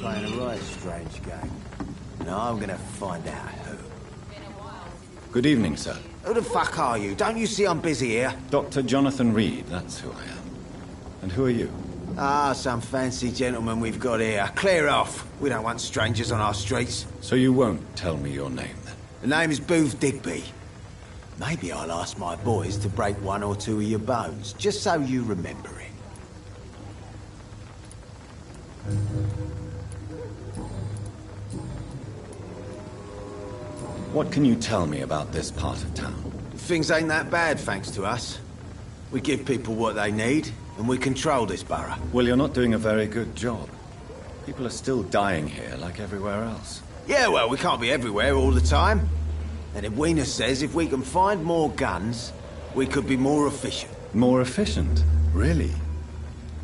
playing a right strange game. Now I'm gonna find out who. Good evening, sir. Who the fuck are you? Don't you see I'm busy here? Dr. Jonathan Reed, that's who I am. And who are you? Ah, some fancy gentleman we've got here. Clear off. We don't want strangers on our streets. So you won't tell me your name, then? The name is Booth Digby. Maybe I'll ask my boys to break one or two of your bones, just so you remember it. What can you tell me about this part of town? Things ain't that bad, thanks to us. We give people what they need, and we control this borough. Well, you're not doing a very good job. People are still dying here, like everywhere else. Yeah, well, we can't be everywhere all the time. And Edwina says if we can find more guns, we could be more efficient. More efficient? Really?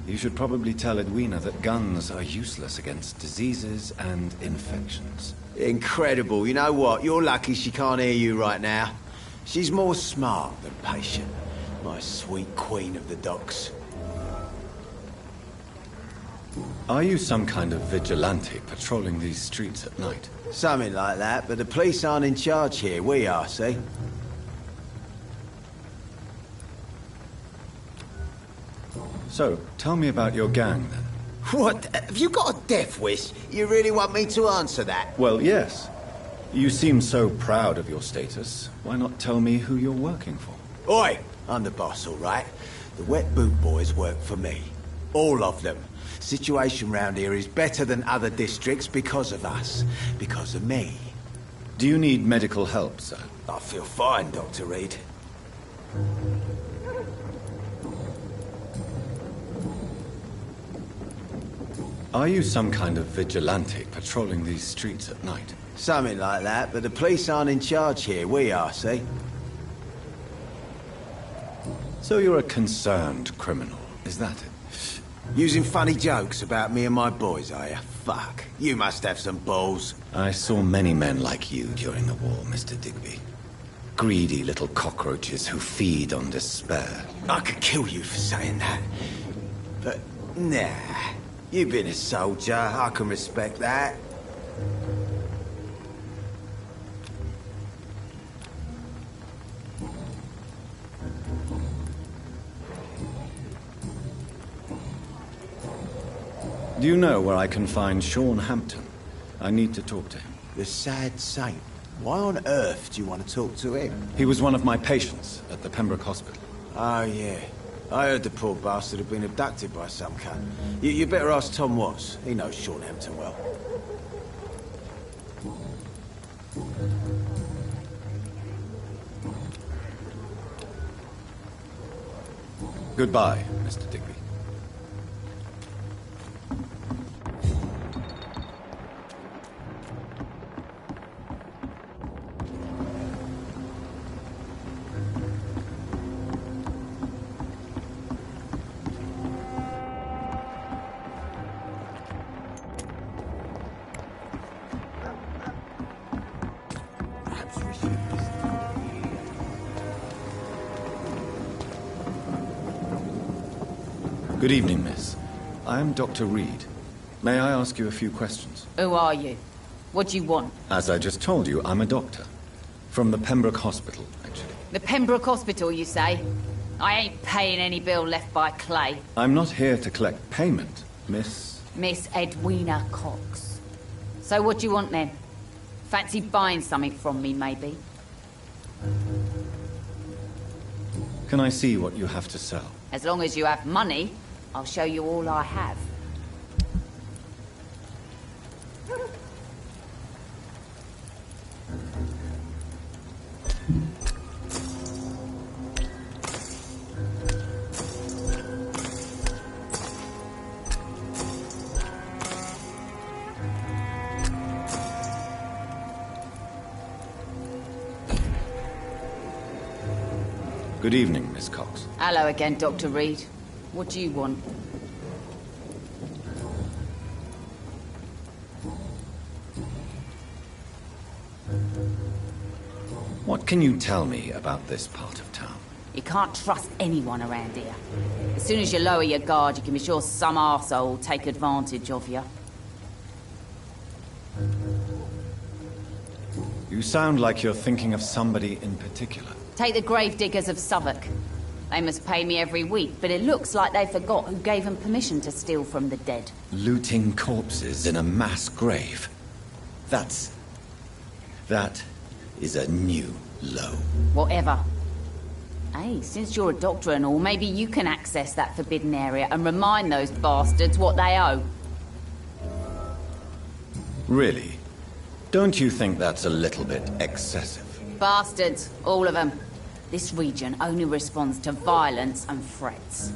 You should probably tell Edwina that guns are useless against diseases and infections. Incredible. You know what? You're lucky she can't hear you right now. She's more smart than patient. My sweet queen of the docks. Are you some kind of vigilante patrolling these streets at night? Something like that, but the police aren't in charge here. We are, see? So, tell me about your gang, then. What? Have you got a death wish? You really want me to answer that? Well, yes. You seem so proud of your status. Why not tell me who you're working for? Oi! I'm the boss, all right? The Wet Boot Boys work for me. All of them. Situation round here is better than other districts because of us. Because of me. Do you need medical help, sir? I feel fine, Dr. Reed. Are you some kind of vigilante patrolling these streets at night? Something like that, but the police aren't in charge here. We are, see? So you're a concerned criminal, is that it? Using funny jokes about me and my boys, are you? Fuck. You must have some balls. I saw many men like you during the war, Mr. Digby. Greedy little cockroaches who feed on despair. I could kill you for saying that. But, nah. You've been a soldier. I can respect that. Do you know where I can find Sean Hampton? I need to talk to him. The sad saint. Why on earth do you want to talk to him? He was one of my patients at the Pembroke Hospital. Oh, yeah. I heard the poor bastard had been abducted by some cunt. You better ask Tom Watts. He knows Sean Hampton well. Goodbye, Mr. Digby. Good evening, miss. I am Dr. Reed. May I ask you a few questions? Who are you? What do you want? As I just told you, I'm a doctor. From the Pembroke Hospital, actually. The Pembroke Hospital, you say? I ain't paying any bill left by Clay. I'm not here to collect payment, miss. Miss Edwina Cox. So what do you want then? Fancy buying something from me, maybe? Can I see what you have to sell? As long as you have money, I'll show you all I have. Good evening, Miss Cox. Hello again, Dr. Reed. What do you want? What can you tell me about this part of town? You can't trust anyone around here. As soon as you lower your guard, you can be sure some arsehole will take advantage of you. You sound like you're thinking of somebody in particular. Take the gravediggers of Southwark. They must pay me every week, but it looks like they forgot who gave them permission to steal from the dead. Looting corpses in a mass grave. That is a new low. Whatever. Hey, since you're a doctor and all, maybe you can access that forbidden area and remind those bastards what they owe. Really? Don't you think that's a little bit excessive? Bastards, all of them. This region only responds to violence and threats.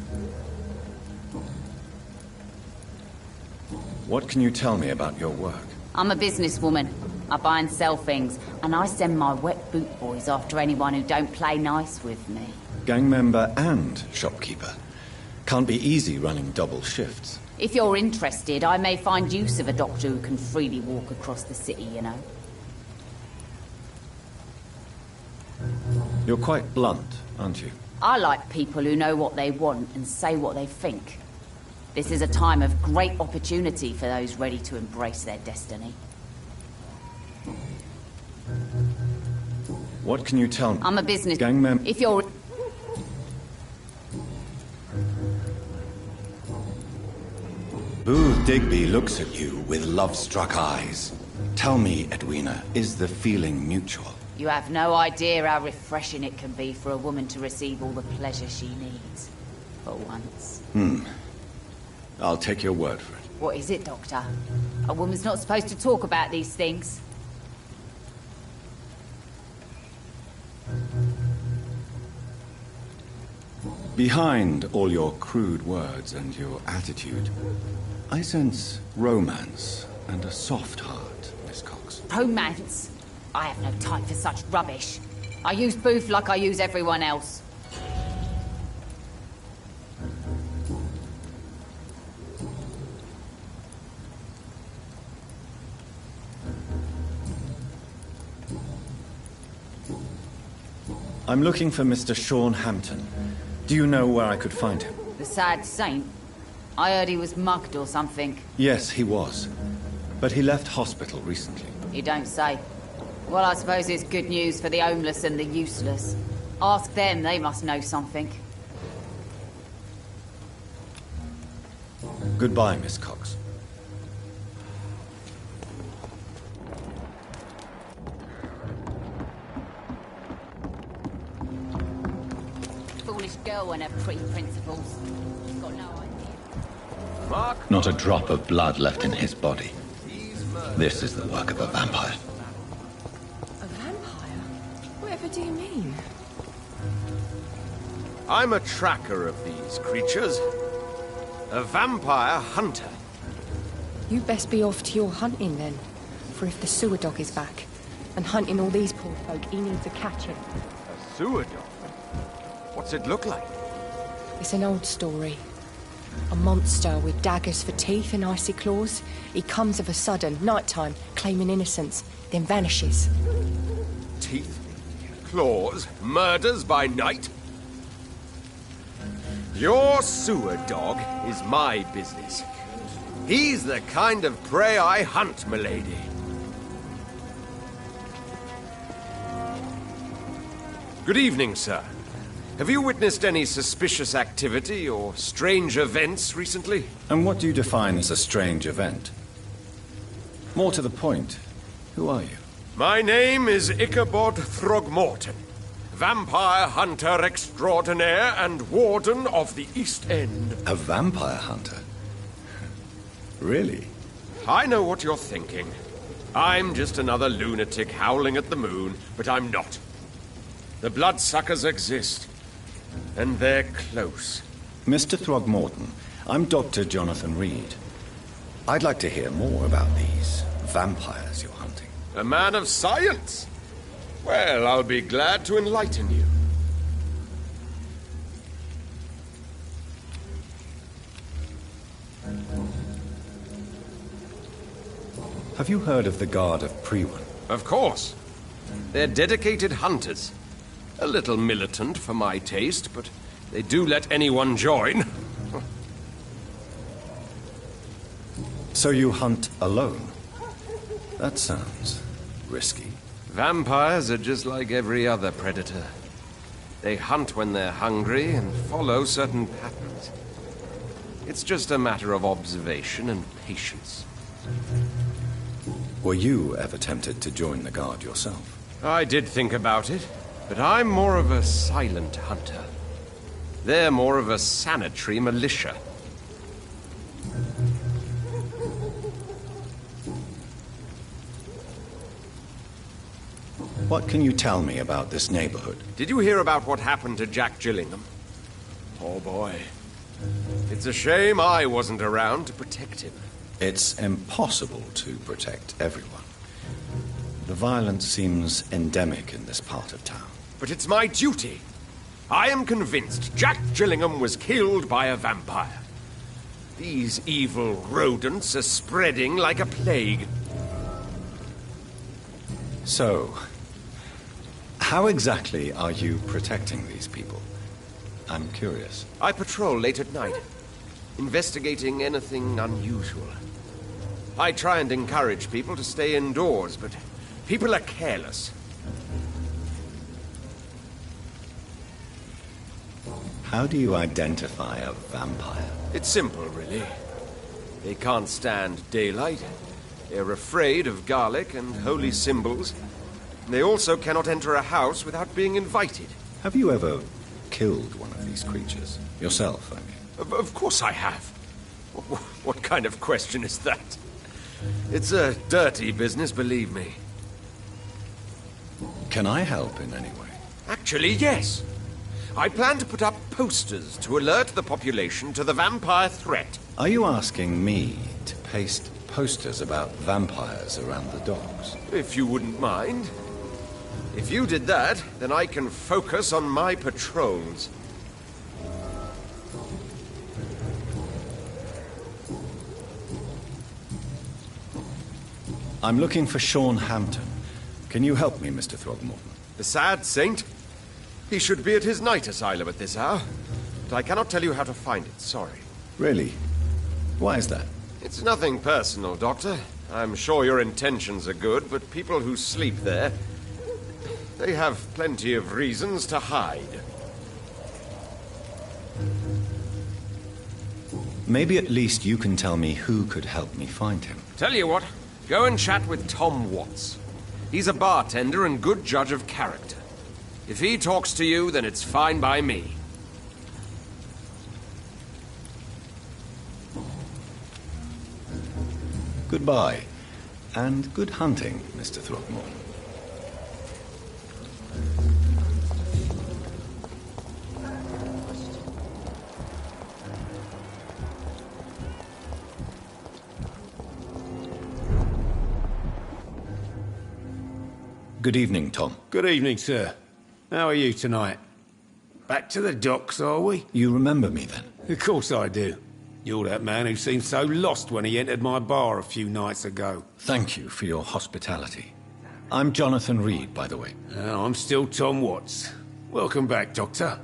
What can you tell me about your work? I'm a businesswoman. I buy and sell things, and I send my wet boot boys after anyone who don't play nice with me. Gang member and shopkeeper. Can't be easy running double shifts. If you're interested, I may find use of a doctor who can freely walk across the city, you know. You're quite blunt, aren't you? I like people who know what they want and say what they think. This is a time of great opportunity for those ready to embrace their destiny. What can you tell me? I'm a business... Gang member... If you're... Booth Digby looks at you with love-struck eyes. Tell me, Edwina, is the feeling mutual? You have no idea how refreshing it can be for a woman to receive all the pleasure she needs. For once. I'll take your word for it. What is it, Doctor? A woman's not supposed to talk about these things. Behind all your crude words and your attitude, I sense romance and a soft heart, Miss Cox. Romance? I have no time for such rubbish. I use Booth like I use everyone else. I'm looking for Mr. Sean Hampton. Do you know where I could find him? The sad saint? I heard he was mugged or something. Yes, he was. But he left hospital recently. You don't say. Well, I suppose it's good news for the homeless and the useless. Ask them, they must know something. Goodbye, Miss Cox. Foolish girl and her pretty principles. She's got no idea. Not a drop of blood left in his body. This is the work of a vampire. A vampire? Whatever do you mean? I'm a tracker of these creatures. A vampire hunter. You best be off to your hunting then. For if the sewer dog is back and hunting all these poor folk, he needs a catching. A sewer dog? What's it look like? It's an old story. A monster with daggers for teeth and icy claws. He comes of a sudden, nighttime, claiming innocence, then vanishes. Teeth? Claws? Murders by night? Your sewer dog is my business. He's the kind of prey I hunt, milady. Good evening, sir. Have you witnessed any suspicious activity or strange events recently? And what do you define as a strange event? More to the point, who are you? My name is Ichabod Throgmorton, vampire hunter extraordinaire and warden of the East End. A vampire hunter? Really? I know what you're thinking. I'm just another lunatic howling at the moon, but I'm not. The bloodsuckers exist, and they're close. Mr. Throgmorton, I'm Dr. Jonathan Reed. I'd like to hear more about these vampires you're hunting. A man of science? Well, I'll be glad to enlighten you. Have you heard of the Guard of Priwen? Of course. They're dedicated hunters. A little militant for my taste, but they do let anyone join. So you hunt alone? That sounds risky. Vampires are just like every other predator. They hunt when they're hungry and follow certain patterns. It's just a matter of observation and patience. Were you ever tempted to join the Guard yourself? I did think about it, but I'm more of a silent hunter. They're more of a sanitary militia. What can you tell me about this neighborhood? Did you hear about what happened to Jack Gillingham? Oh boy. It's a shame I wasn't around to protect him. It's impossible to protect everyone. The violence seems endemic in this part of town. But it's my duty. I am convinced Jack Gillingham was killed by a vampire. These evil rodents are spreading like a plague. So, how exactly are you protecting these people? I'm curious. I patrol late at night, investigating anything unusual. I try and encourage people to stay indoors, but people are careless. How do you identify a vampire? It's simple, really. They can't stand daylight. They're afraid of garlic and holy symbols. They also cannot enter a house without being invited. Have you ever killed one of these creatures? Yourself, I mean. Of course I have. What kind of question is that? It's a dirty business, believe me. Can I help in any way? Actually, yes. I plan to put up posters to alert the population to the vampire threat. Are you asking me to paste posters about vampires around the docks? If you wouldn't mind. If you did that, then I can focus on my patrols. I'm looking for Sean Hampton. Can you help me, Mr. Throgmorton? The sad saint? He should be at his night asylum at this hour. But I cannot tell you how to find it, sorry. Really? Why is that? It's nothing personal, Doctor. I'm sure your intentions are good, but people who sleep there, they have plenty of reasons to hide. Maybe at least you can tell me who could help me find him. Tell you what, go and chat with Tom Watts. He's a bartender and good judge of character. If he talks to you, then it's fine by me. Goodbye, and good hunting, Mr. Throgmorton. Good evening, Tom. Good evening, sir. How are you tonight? Back to the docks, are we? You remember me, then? Of course I do. You're that man who seemed so lost when he entered my bar a few nights ago. Thank you for your hospitality. I'm Jonathan Reed, by the way. I'm still Tom Watts. Welcome back, Doctor.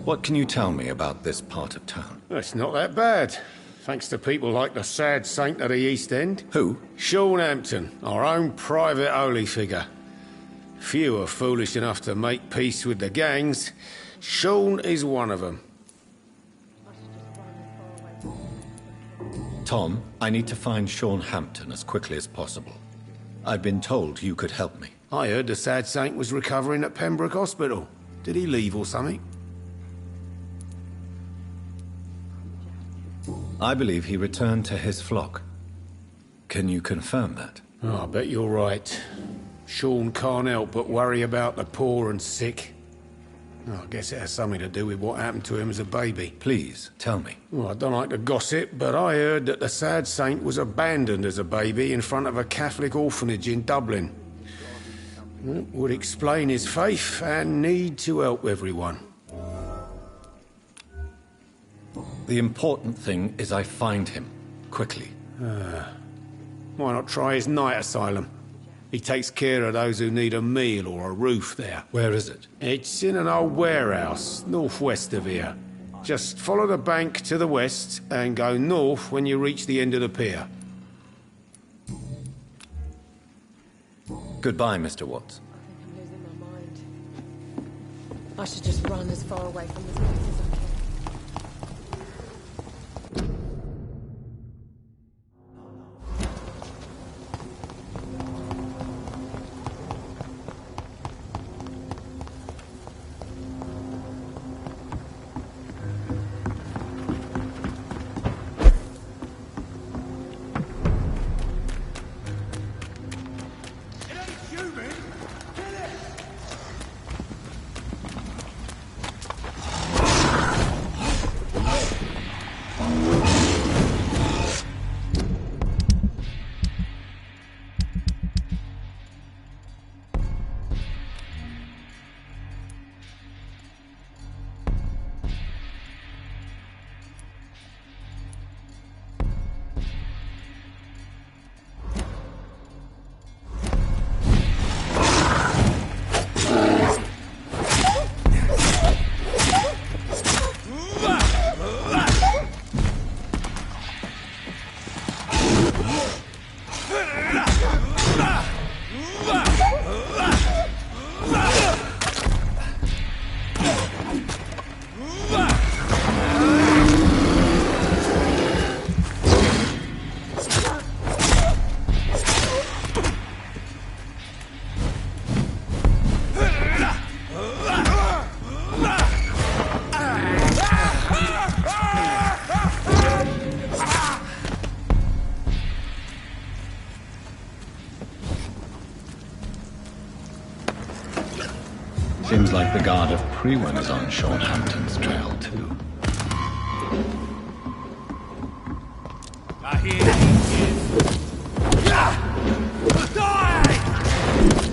What can you tell me about this part of town? It's not that bad. Thanks to people like the sad saint of the East End. Who? Sean Hampton, our own private holy figure. Few are foolish enough to make peace with the gangs. Sean is one of them. Tom, I need to find Sean Hampton as quickly as possible. I've been told you could help me. I heard the sad saint was recovering at Pembroke Hospital. Did he leave or something? I believe he returned to his flock. Can you confirm that? Oh, I bet you're right. Sean can't help but worry about the poor and sick. Oh, I guess it has something to do with what happened to him as a baby. Please, tell me. Well, I don't like to gossip, but I heard that the sad saint was abandoned as a baby in front of a Catholic orphanage in Dublin. It would explain his faith and need to help everyone. The important thing is I find him, quickly. Why not try his night asylum? He takes care of those who need a meal or a roof there. Where is it? It's in an old warehouse, northwest of here. Just follow the bank to the west and go north when you reach the end of the pier. Goodbye, Mr. Watts. I'm losing my mind. I should just run as far away from this place as I can. Seems like the guard of Prewen is on Sean Hampton's trail, too. I hear you. Die!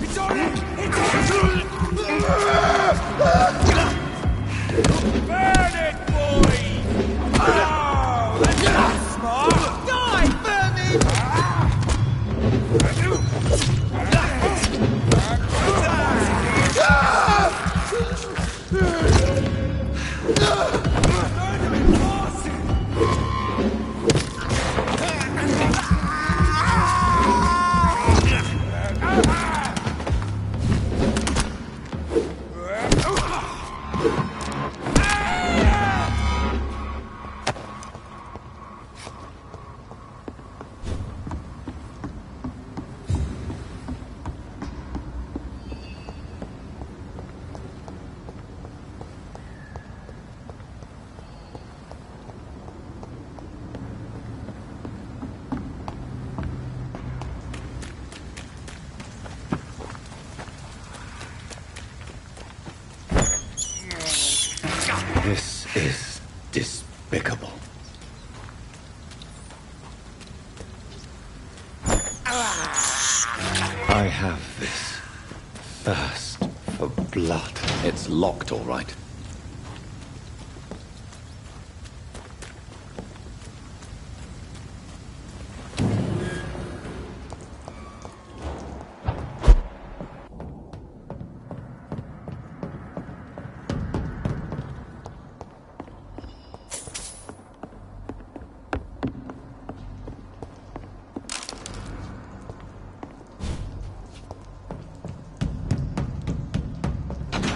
It's on it! It's on it! Burn it, boy! Oh, that's smart! Die, burn it! This is despicable. I have this thirst for blood. It's locked, all right.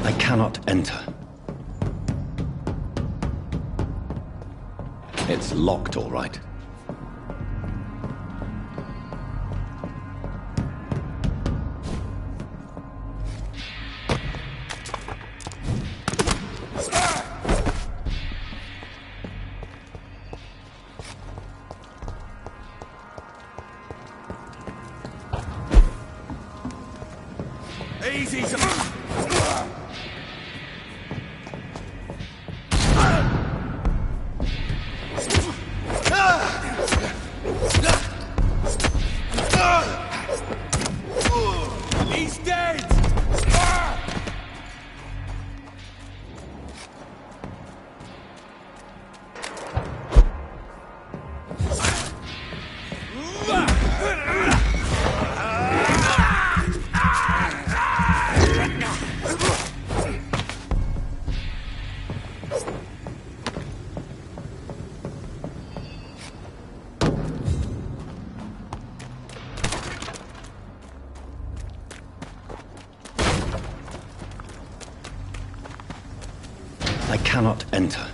I cannot enter. It's locked, all right. Easy. Ah! I cannot enter.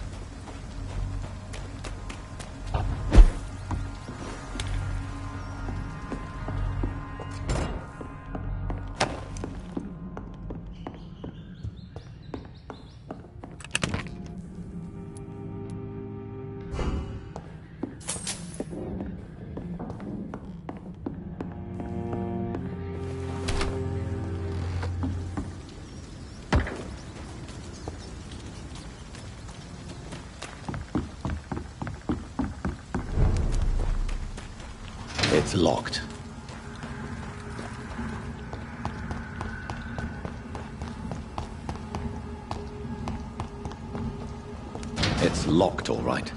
It's locked. It's locked, all right.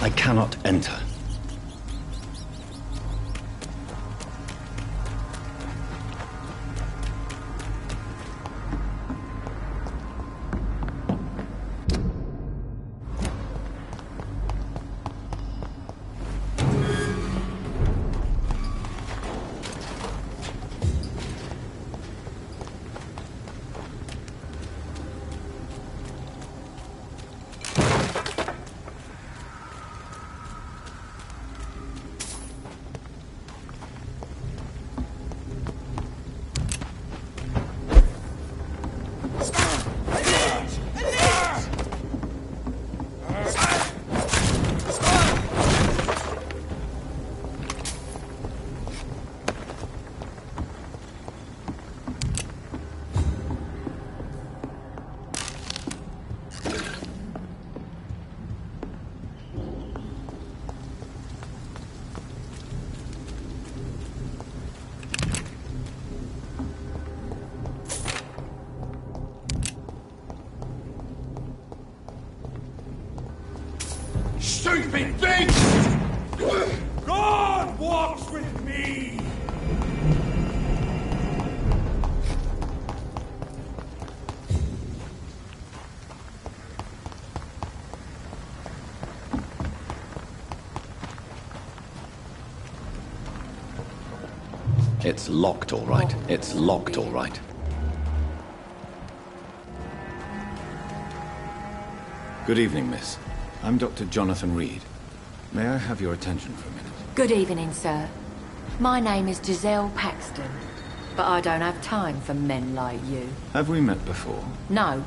I cannot enter. Stupid thing! God walks with me! It's locked, all right. It's locked, all right. Good evening, miss. I'm Dr. Jonathan Reed. May I have your attention for a minute? Good evening, sir. My name is Giselle Paxton, but I don't have time for men like you. Have we met before? No,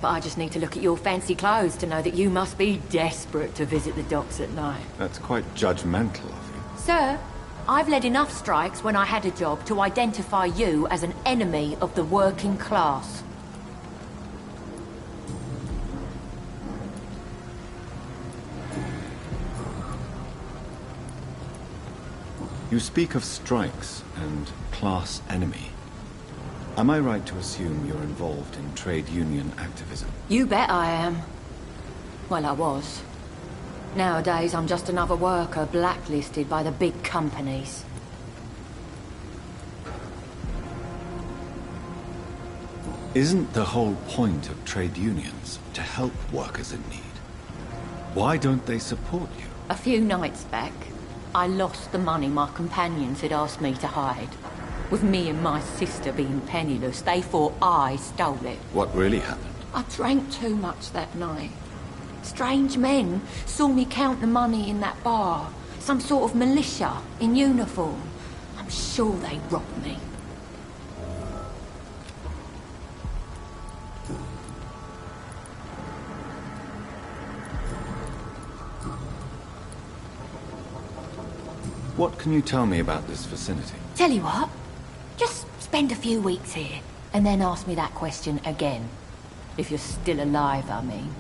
but I just need to look at your fancy clothes to know that you must be desperate to visit the docks at night. That's quite judgmental of you. Sir, I've led enough strikes when I had a job to identify you as an enemy of the working class. You speak of strikes and class enemy. Am I right to assume you're involved in trade union activism? You bet I am. Well, I was. Nowadays, I'm just another worker blacklisted by the big companies. Isn't the whole point of trade unions to help workers in need? Why don't they support you? A few nights back, I lost the money my companions had asked me to hide. With me and my sister being penniless, they thought I stole it. What really happened? I drank too much that night. Strange men saw me count the money in that bar. Some sort of militia in uniform. I'm sure they robbed me. What can you tell me about this vicinity? Tell you what, just spend a few weeks here, and then ask me that question again. If you're still alive, I mean.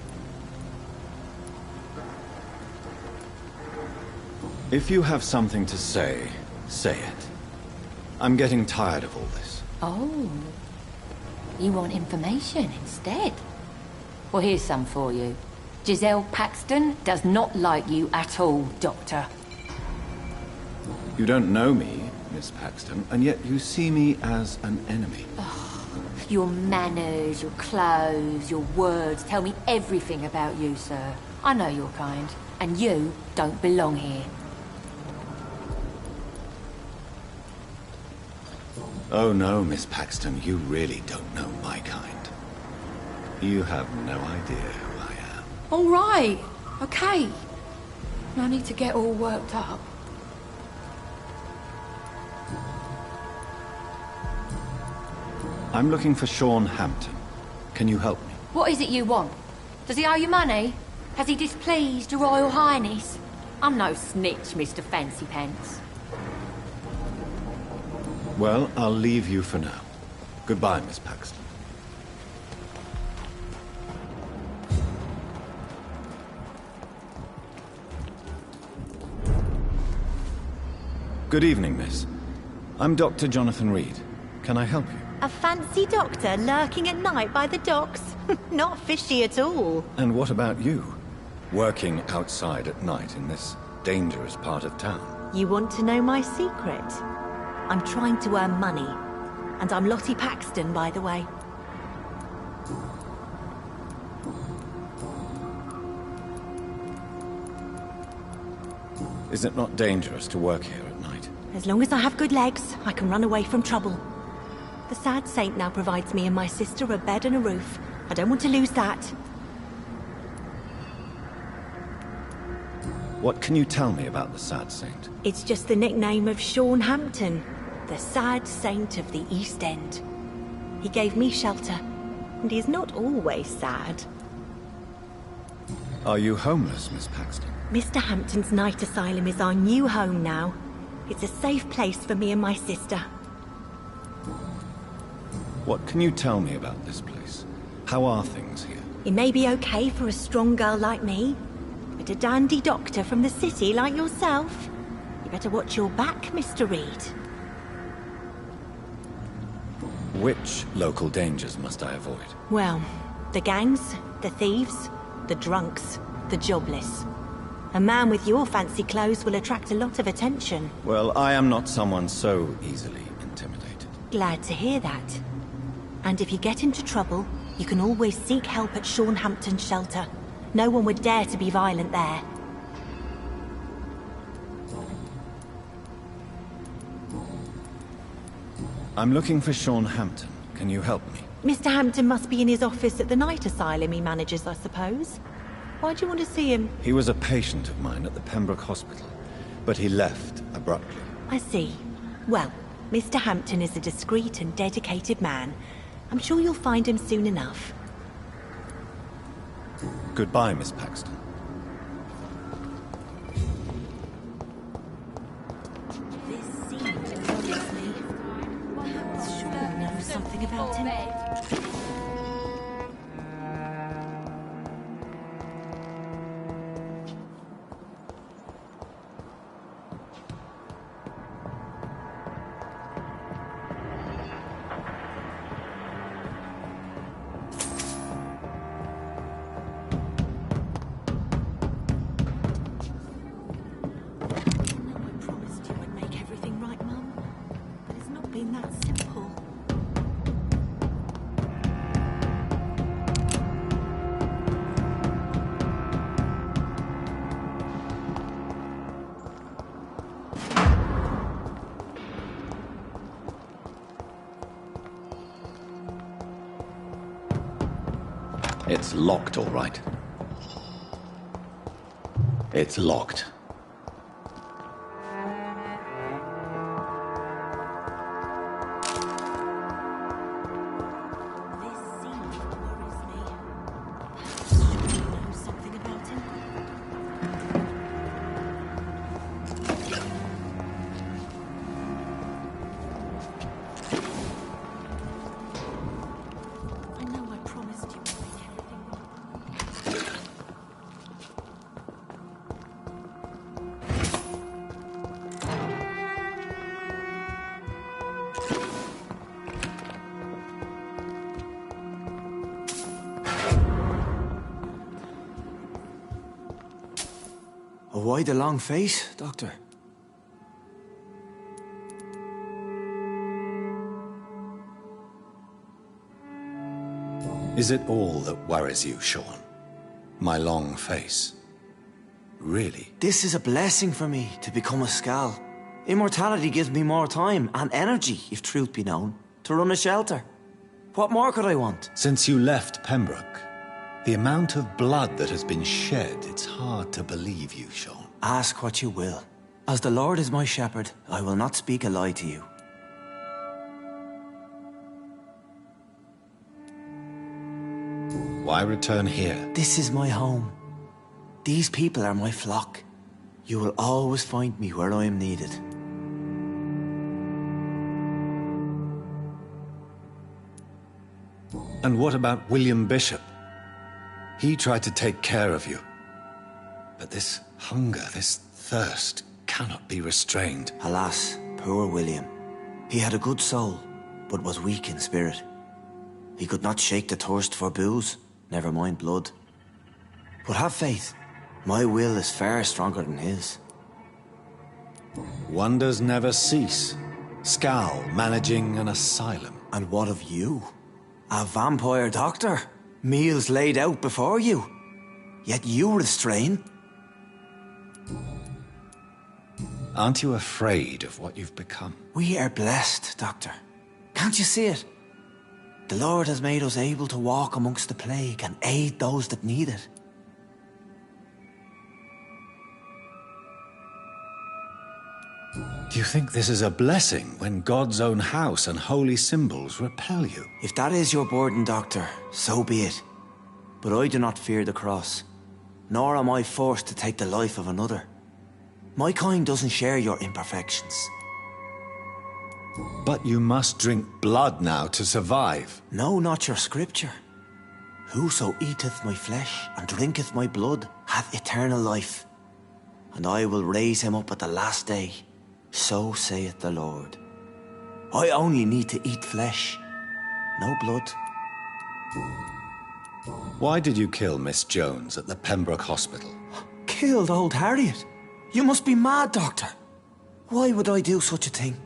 If you have something to say, say it. I'm getting tired of all this. Oh. You want information instead? Well, here's some for you. Giselle Paxton does not like you at all, Doctor. You don't know me, Miss Paxton, and yet you see me as an enemy. Your manners, your clothes, your words tell me everything about you, sir. I know your kind, and you don't belong here. Oh no, Miss Paxton, you really don't know my kind. You have no idea who I am. All right, okay. No need to get all worked up. I'm looking for Sean Hampton. Can you help me? What is it you want? Does he owe you money? Has he displeased your Royal Highness? I'm no snitch, Mr. Fancy Pants. Well, I'll leave you for now. Goodbye, Miss Paxton. Good evening, miss. I'm Dr. Jonathan Reed. Can I help you? A fancy doctor lurking at night by the docks? Not fishy at all. And what about you? Working outside at night in this dangerous part of town? You want to know my secret? I'm trying to earn money. And I'm Lottie Paxton, by the way. Is it not dangerous to work here at night? As long as I have good legs, I can run away from trouble. The Sad Saint now provides me and my sister a bed and a roof. I don't want to lose that. What can you tell me about the Sad Saint? It's just the nickname of Sean Hampton, the Sad Saint of the East End. He gave me shelter, and he's not always sad. Are you homeless, Miss Paxton? Mr. Hampton's night asylum is our new home now. It's a safe place for me and my sister. What can you tell me about this place? How are things here? It may be okay for a strong girl like me, but a dandy doctor from the city like yourself, you better watch your back, Mr. Reed. Which local dangers must I avoid? Well, the gangs, the thieves, the drunks, the jobless. A man with your fancy clothes will attract a lot of attention. Well, I am not someone so easily intimidated. Glad to hear that. And if you get into trouble, you can always seek help at Sean Hampton's shelter. No one would dare to be violent there. I'm looking for Sean Hampton. Can you help me? Mr. Hampton must be in his office at the night asylum he manages, I suppose. Why do you want to see him? He was a patient of mine at the Pembroke Hospital, but he left abruptly. I see. Well, Mr. Hampton is a discreet and dedicated man. I'm sure you'll find him soon enough. Goodbye, Miss Paxton. This seems to convince me. Sure knows something about him. It's locked, all right. It's locked. Why the long face, Doctor? Is it all that worries you, Sean? My long face? Really? This is a blessing for me, to become a Skal. Immortality gives me more time and energy, if truth be known, to run a shelter. What more could I want? Since you left Pembroke, the amount of blood that has been shed, it's hard to believe you, Sean. Ask what you will. As the Lord is my shepherd, I will not speak a lie to you. Why return here? This is my home. These people are my flock. You will always find me where I am needed. And what about William Bishop? He tried to take care of you. But this hunger, this thirst, cannot be restrained. Alas, poor William. He had a good soul, but was weak in spirit. He could not shake the thirst for booze, never mind blood. But have faith. My will is far stronger than his. Wonders never cease. Skal managing an asylum. And what of you? A vampire doctor? Meals laid out before you. Yet you restrain. Aren't you afraid of what you've become? We are blessed, Doctor. Can't you see it? The Lord has made us able to walk amongst the plague and aid those that need it. Do you think this is a blessing when God's own house and holy symbols repel you? If that is your burden, Doctor, so be it. But I do not fear the cross, nor am I forced to take the life of another. My kind doesn't share your imperfections. But you must drink blood now to survive. No, not your scripture. Whoso eateth my flesh and drinketh my blood hath eternal life, and I will raise him up at the last day. So saith the Lord. I only need to eat flesh, no blood. Why did you kill Miss Jones at the Pembroke Hospital? Killed old Harriet? You must be mad, Doctor. Why would I do such a thing?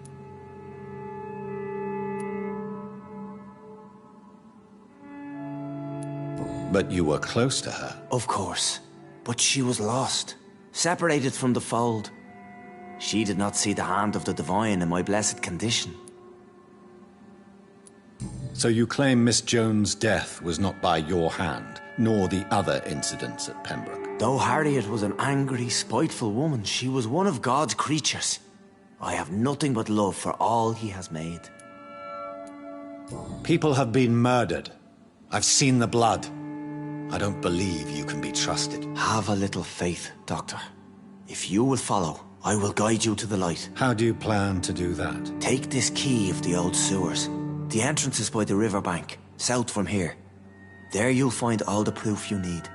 But you were close to her. Of course. But she was lost, separated from the fold. She did not see the hand of the divine in my blessed condition. So you claim Miss Jones' death was not by your hand, nor the other incidents at Pembroke? Though Harriet was an angry, spiteful woman, she was one of God's creatures. I have nothing but love for all he has made. People have been murdered. I've seen the blood. I don't believe you can be trusted. Have a little faith, Doctor. If you will follow, I will guide you to the light. How do you plan to do that? Take this key of the old sewers. The entrance is by the riverbank, south from here. There you'll find all the proof you need.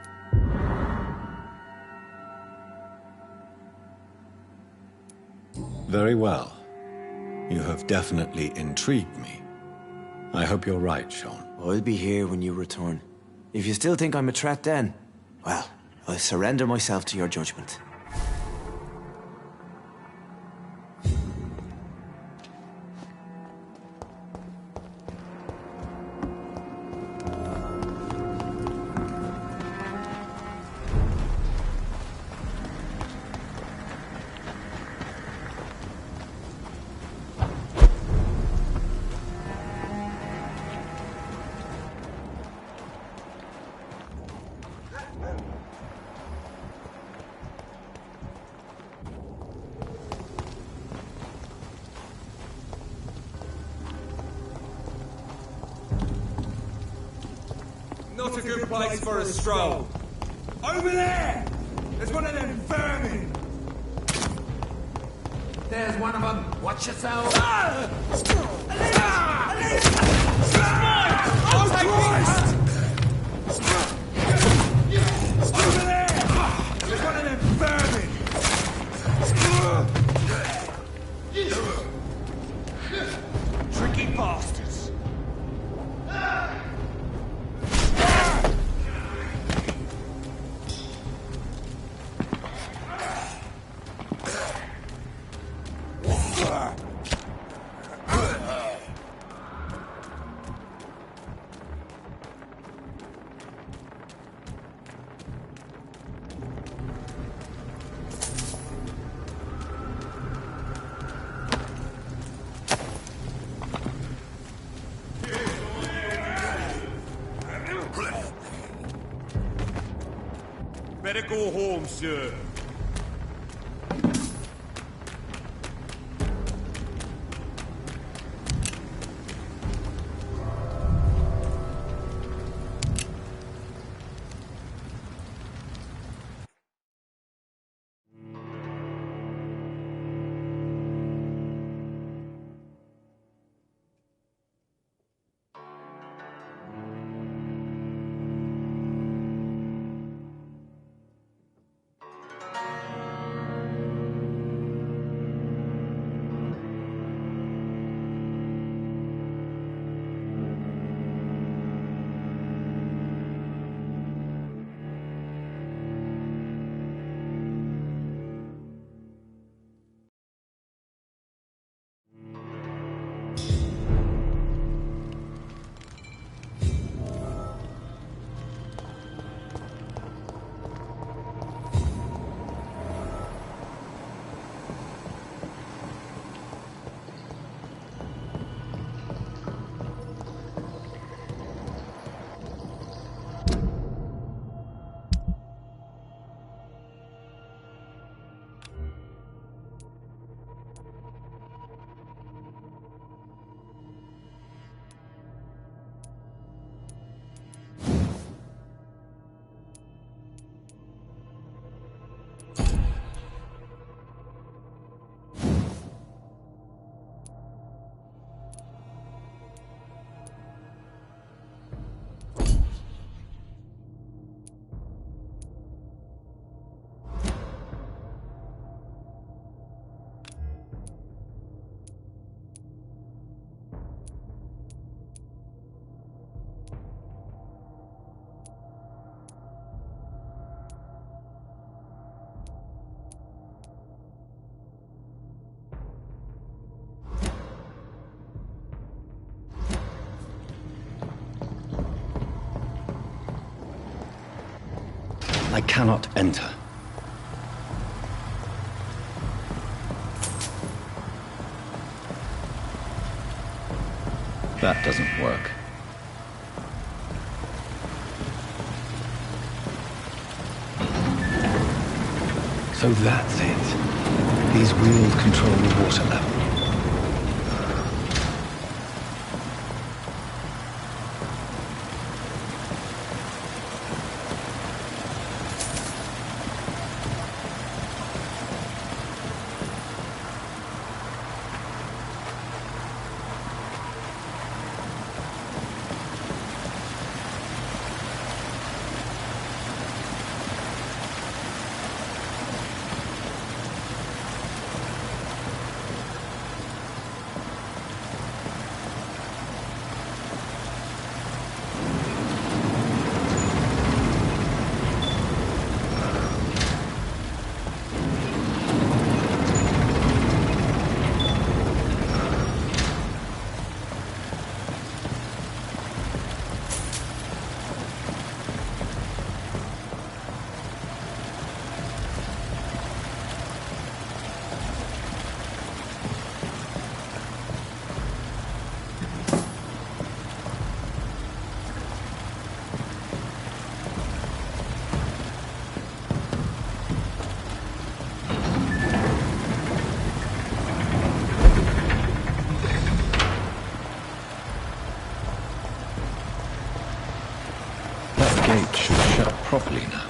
Very well. You have definitely intrigued me. I hope you're right, Sean. I'll be here when you return. If you still think I'm a threat then, well, I'll surrender myself to your judgment. a good place for a stroll? Over there! There's one of them vermin! There's one of them. Watch yourself. I'll take it! Over there! There's one of them vermin! Tricky bastards! Better go home, sir. I cannot enter. That doesn't work. So that's it. These wheels control the water level. gate should shut properly now.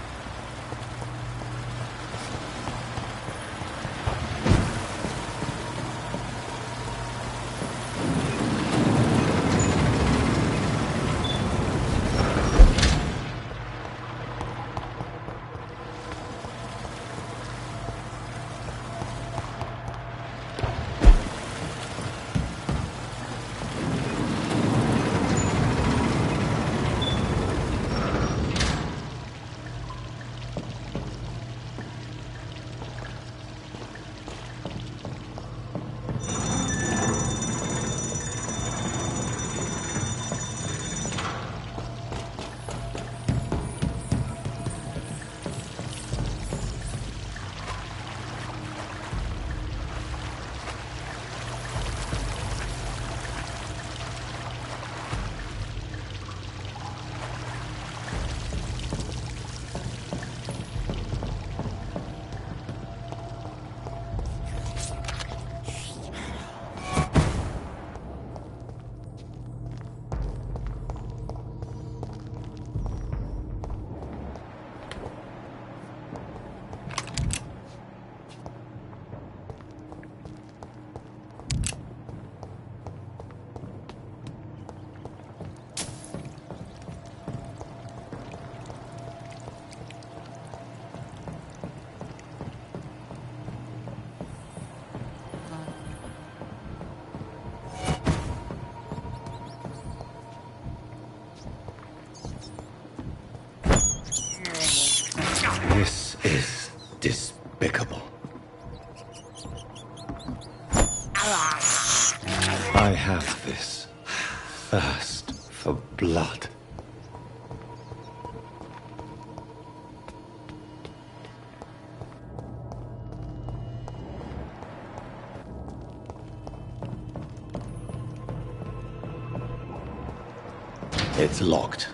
This is despicable. I have this thirst for blood. It's locked.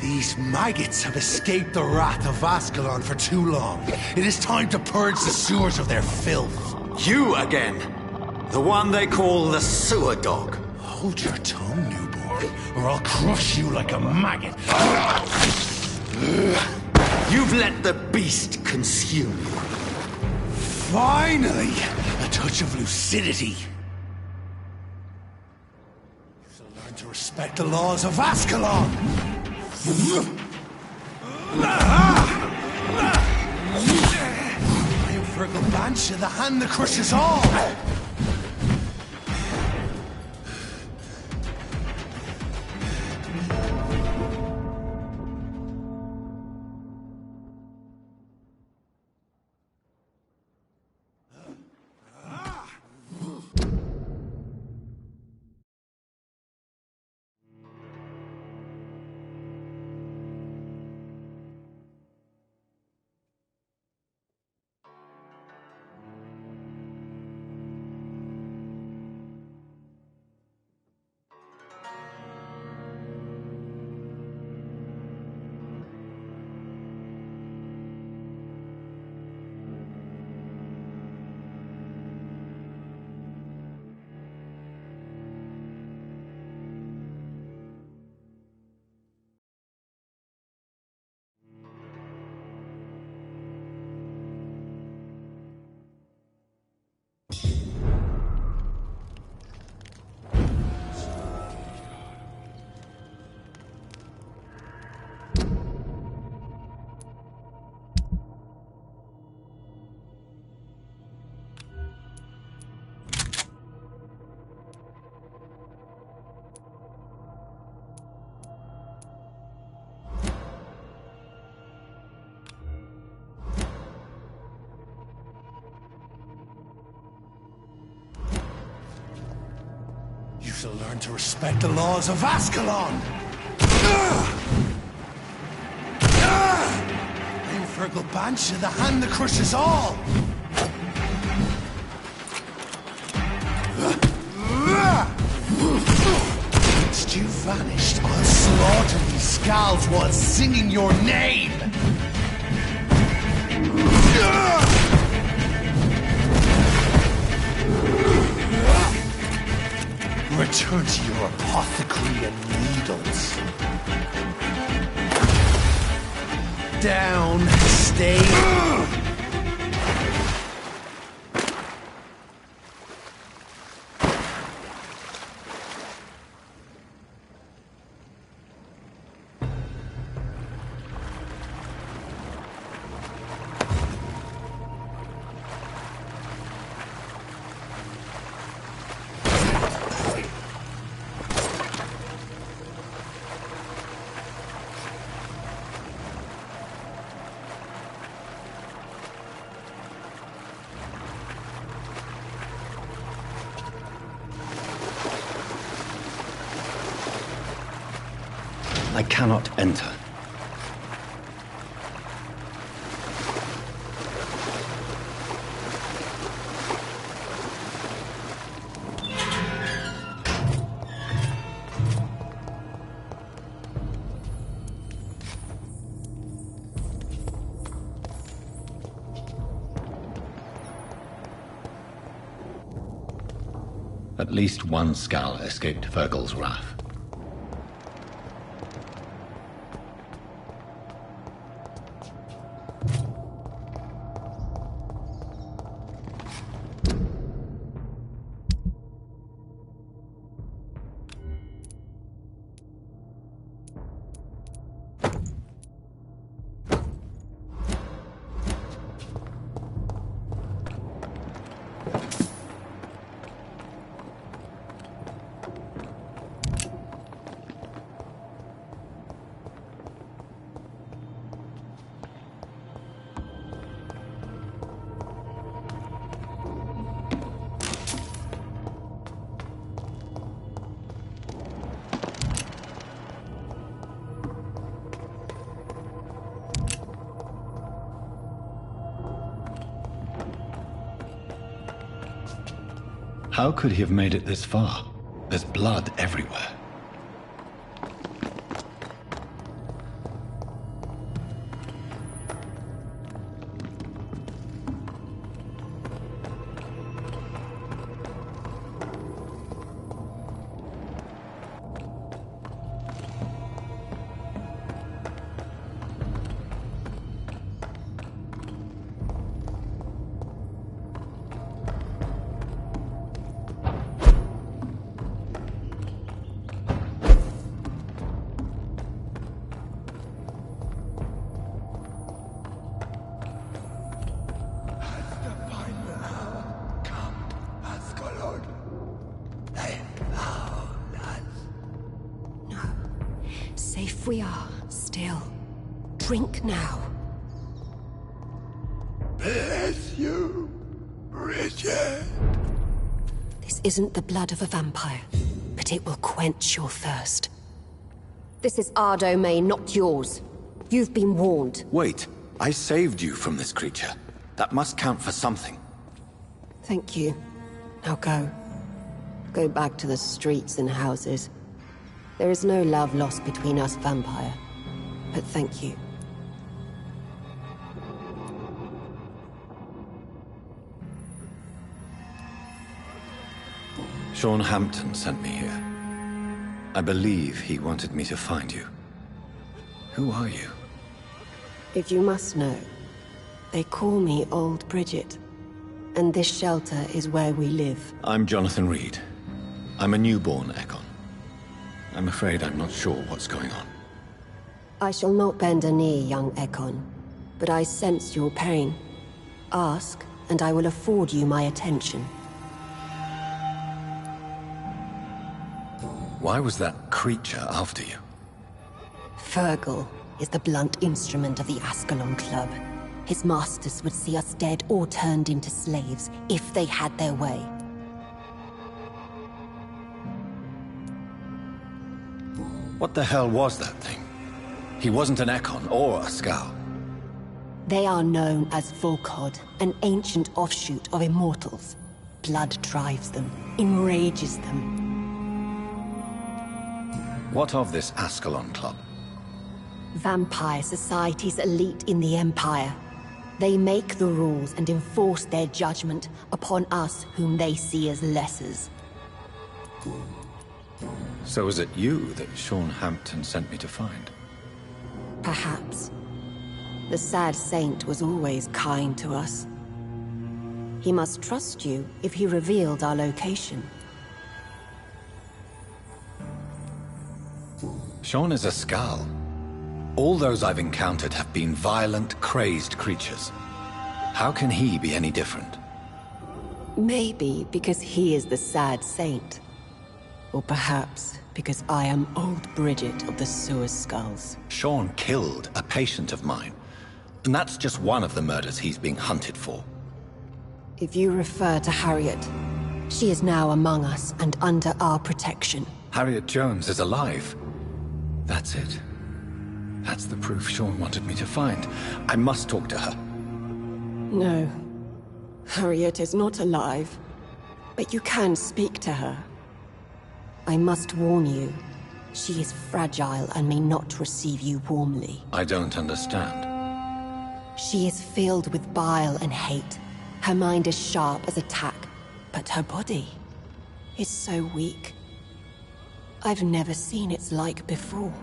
These maggots have escaped the wrath of Ascalon for too long. It is time to purge the sewers of their filth. You again! The one they call the sewer dog. Hold your tongue, newborn, or I'll crush you like a maggot. You've let the beast consume you. Finally! A touch of lucidity. You shall learn to respect the laws of Ascalon! I am Fergal Banshee, the hand that crushes all! You shall learn to respect the laws of Ascalon! I am Fergal Banshee, the hand that crushes all! Since you vanished, I'll slaughter these skulls while singing your name! Return to your apothecary and needles. Down, stay. I cannot enter. At least one Skal escaped Fergal's wrath. How could he have made it this far? There's blood everywhere. Safe we are, still. Drink now. Bless you, Richard. This isn't the blood of a vampire, but it will quench your thirst. This is our domain, not yours. You've been warned. Wait, I saved you from this creature. That must count for something. Thank you. Now go. Go back to the streets and houses. There is no love lost between us, Vampire. But thank you. Sean Hampton sent me here. I believe he wanted me to find you. Who are you? If you must know, they call me Old Bridget. And this shelter is where we live. I'm Jonathan Reed. I'm a newborn Ekon. I'm afraid I'm not sure what's going on. I shall not bend a knee, young Ekon. But I sense your pain. Ask, and I will afford you my attention. Why was that creature after you? Fergal is the blunt instrument of the Ascalon Club. His masters would see us dead or turned into slaves if they had their way. What the hell was that thing? He wasn't an Ekon or a Skal. They are known as Volkthuorgh, an ancient offshoot of immortals. Blood drives them, enrages them. What of this Ascalon Club? Vampire Society's elite in the Empire. They make the rules and enforce their judgment upon us whom they see as lessers. So is it you that Sean Hampton sent me to find? Perhaps. The sad saint was always kind to us. He must trust you if he revealed our location. Sean is a Skal. All those I've encountered have been violent, crazed creatures. How can he be any different? Maybe because he is the sad saint. Or perhaps because I am old Bridget of the Sewer Skulls. Sean killed a patient of mine. And that's just one of the murders he's being hunted for. If you refer to Harriet, she is now among us and under our protection. Harriet Jones is alive. That's it. That's the proof Sean wanted me to find. I must talk to her. No. Harriet is not alive. But you can speak to her. I must warn you, she is fragile and may not receive you warmly. I don't understand. She is filled with bile and hate. Her mind is sharp as a tack, but her body is so weak. I've never seen its like before.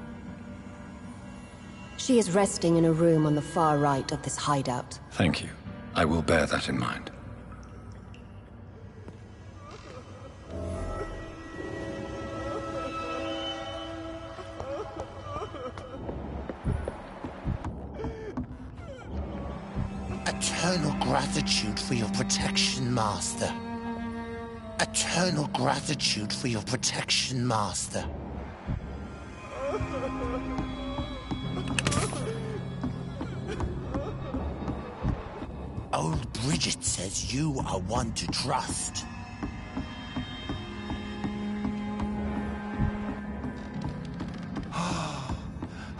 She is resting in a room on the far right of this hideout. Thank you. I will bear that in mind. Eternal gratitude for your protection, Master. Eternal gratitude for your protection, Master. Old Bridget says you are one to trust.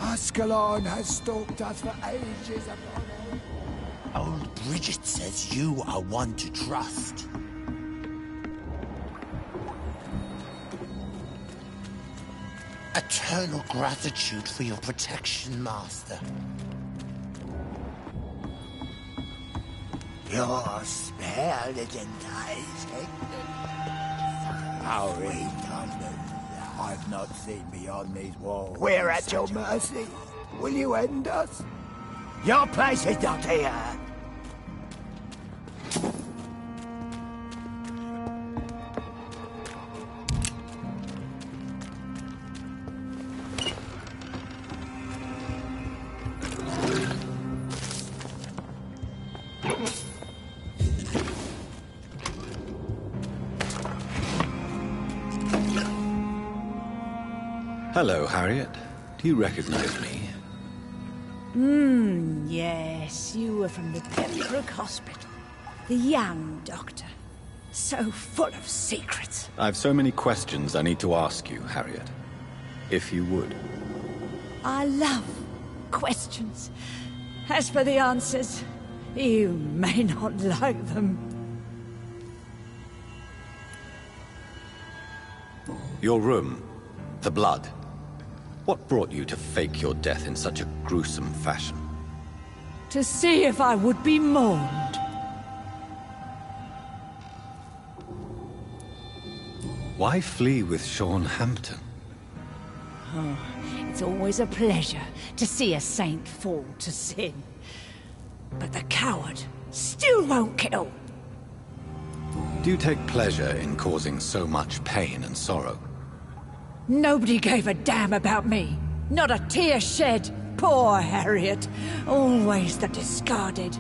Ascalon has stalked us for ages upon end. Old Bridget says you are one to trust. Eternal gratitude for your protection, Master. You're spared, Gentiles. Hurry, Thomas. I've not seen beyond these walls. We're at your mercy. Will you end us? Your place is not here. Hello, Harriet. Do you recognize me? Yes, you were from the Pembroke Hospital. The young doctor. So full of secrets. I have so many questions I need to ask you, Harriet. If you would. I love questions. As for the answers, you may not like them. Your room. The blood. What brought you to fake your death in such a gruesome fashion? To see if I would be mourned. Why flee with Sean Hampton? Oh, it's always a pleasure to see a saint fall to sin. But the coward still won't kill. Do you take pleasure in causing so much pain and sorrow? Nobody gave a damn about me. Not a tear shed. Poor Harriet. Always the discarded.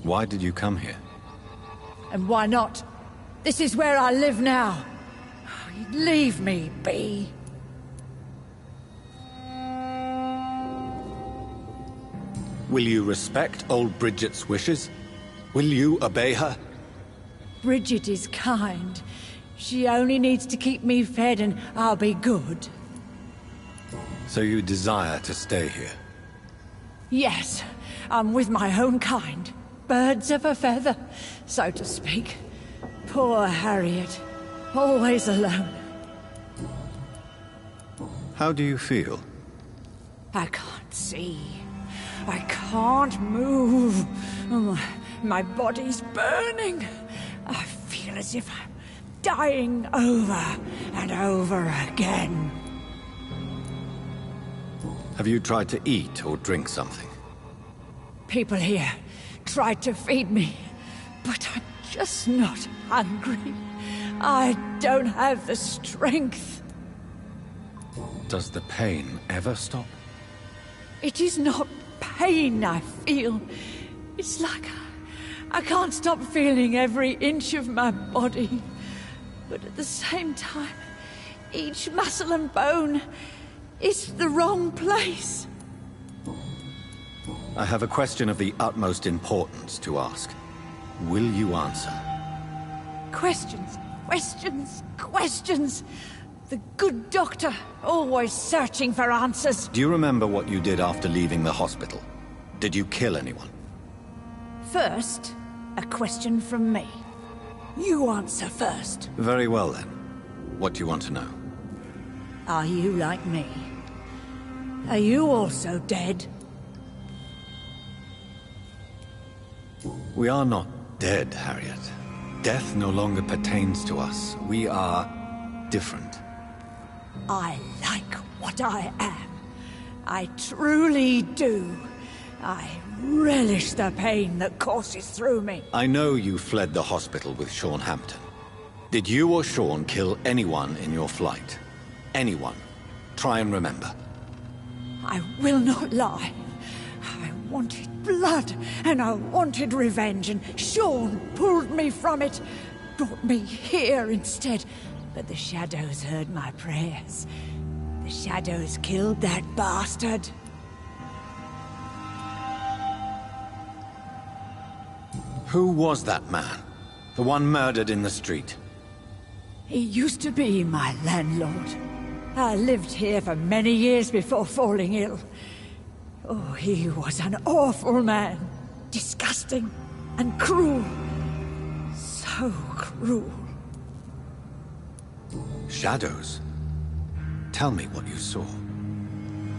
Why did you come here? And why not? This is where I live now. Leave me be. Will you respect old Bridget's wishes? Will you obey her? Bridget is kind. She only needs to keep me fed and I'll be good. So you desire to stay here? Yes, I'm with my own kind. Birds of a feather, so to speak. Poor Harriet. Always alone. How do you feel? I can't see. I can't move. My body's burning. I feel as if I'm dying over and over again. Have you tried to eat or drink something? People here tried to feed me, but I'm just not hungry. I don't have the strength. Does the pain ever stop? It is not pain I feel. It's like I can't stop feeling every inch of my body. But at the same time, each muscle and bone is the wrong place. I have a question of the utmost importance to ask. Will you answer? Questions, questions, questions. The good doctor, always searching for answers. Do you remember what you did after leaving the hospital? Did you kill anyone? First, a question from me. You answer first. Very well then. What do you want to know? Are you like me? Are you also dead? We are not dead, Harriet. Death no longer pertains to us. We are different. I like what I am. I truly do. I relish the pain that courses through me. I know you fled the hospital with Sean Hampton. Did you or Sean kill anyone in your flight? Anyone? Try and remember. I will not lie. I wanted blood, and I wanted revenge, and Sean pulled me from it, brought me here instead. But the shadows heard my prayers. The shadows killed that bastard. Who was that man? The one murdered in the street? He used to be my landlord. I lived here for many years before falling ill. Oh, he was an awful man. Disgusting and cruel. So cruel. Shadows? Tell me what you saw.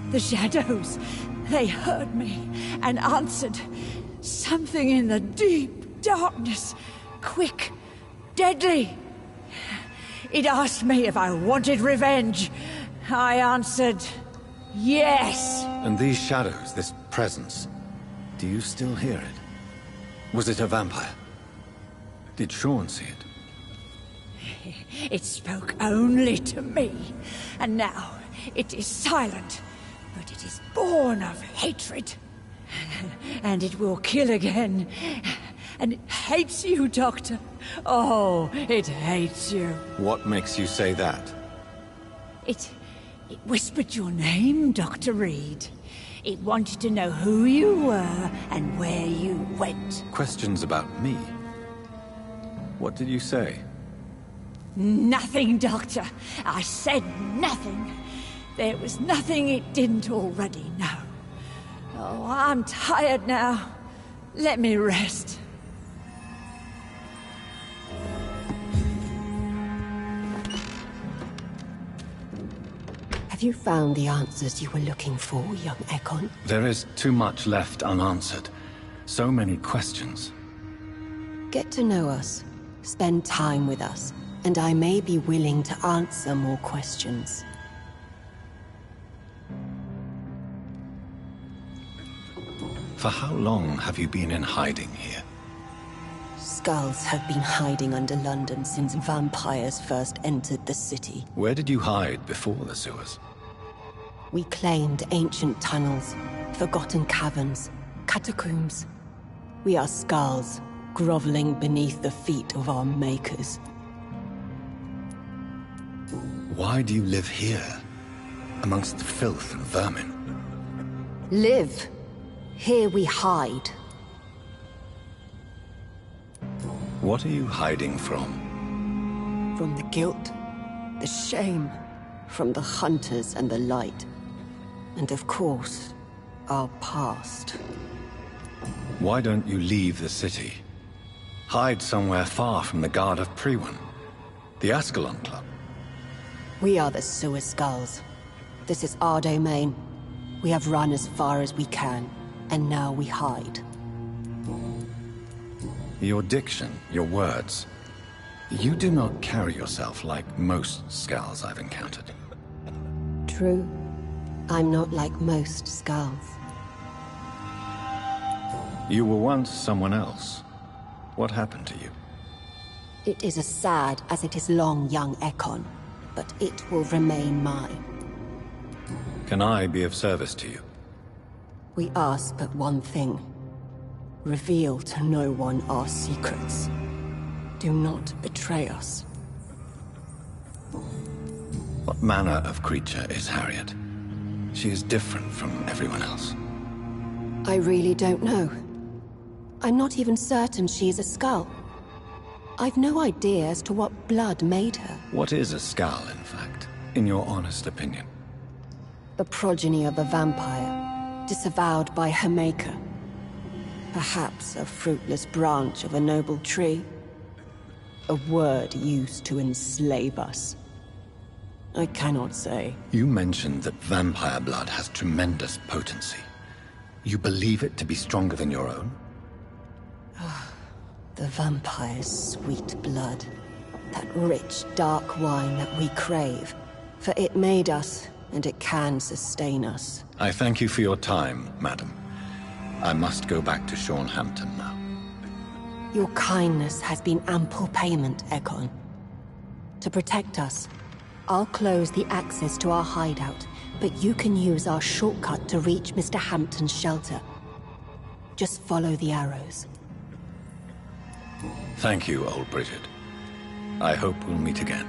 The shadows, they heard me and answered. Something in the deep darkness. Quick, deadly. It asked me if I wanted revenge. I answered, yes. And these shadows, this presence, do you still hear it? Was it a vampire? Did Sean see it? It spoke only to me, and now it is silent, but it is born of hatred. And it will kill again. And it hates you, Doctor. Oh, it hates you. What makes you say that? It whispered your name, Dr. Reed. It wanted to know who you were and where you went. Questions about me? What did you say? Nothing, Doctor. I said nothing. There was nothing it didn't already know. Oh, I'm tired now. Let me rest. Have you found the answers you were looking for, young Ekon? There is too much left unanswered. So many questions. Get to know us. Spend time with us. And I may be willing to answer more questions. For how long have you been in hiding here? Skulls have been hiding under London since vampires first entered the city. Where did you hide before the sewers? We claimed ancient tunnels, forgotten caverns, catacombs. We are skulls, groveling beneath the feet of our makers. Why do you live here, amongst the filth and vermin? Live. Here we hide. What are you hiding from? From the guilt, the shame, from the hunters and the light. And of course, our past. Why don't you leave the city? Hide somewhere far from the Guard of Priwen. The Ascalon Club. We are the Sewer Skulls. This is our domain. We have run as far as we can, and now we hide. Your diction, your words. You do not carry yourself like most Skulls I've encountered. True. I'm not like most Skulls. You were once someone else. What happened to you? It is as sad as it is long, young Ekon, but it will remain mine. Can I be of service to you? We ask but one thing. Reveal to no one our secrets. Do not betray us. What manner of creature is Harriet? She is different from everyone else. I really don't know. I'm not even certain she is a Skull. I've no idea as to what blood made her. What is a Skull, in fact, in your honest opinion? The progeny of a vampire, disavowed by her maker. Perhaps a fruitless branch of a noble tree. A word used to enslave us. I cannot say. You mentioned that vampire blood has tremendous potency. You believe it to be stronger than your own? The vampire's sweet blood. That rich, dark wine that we crave. For it made us, and it can sustain us. I thank you for your time, madam. I must go back to Shornhampton now. Your kindness has been ample payment, Ekon. To protect us, I'll close the access to our hideout, but you can use our shortcut to reach Mr. Hampton's shelter. Just follow the arrows. Thank you, old Bridget. I hope we'll meet again.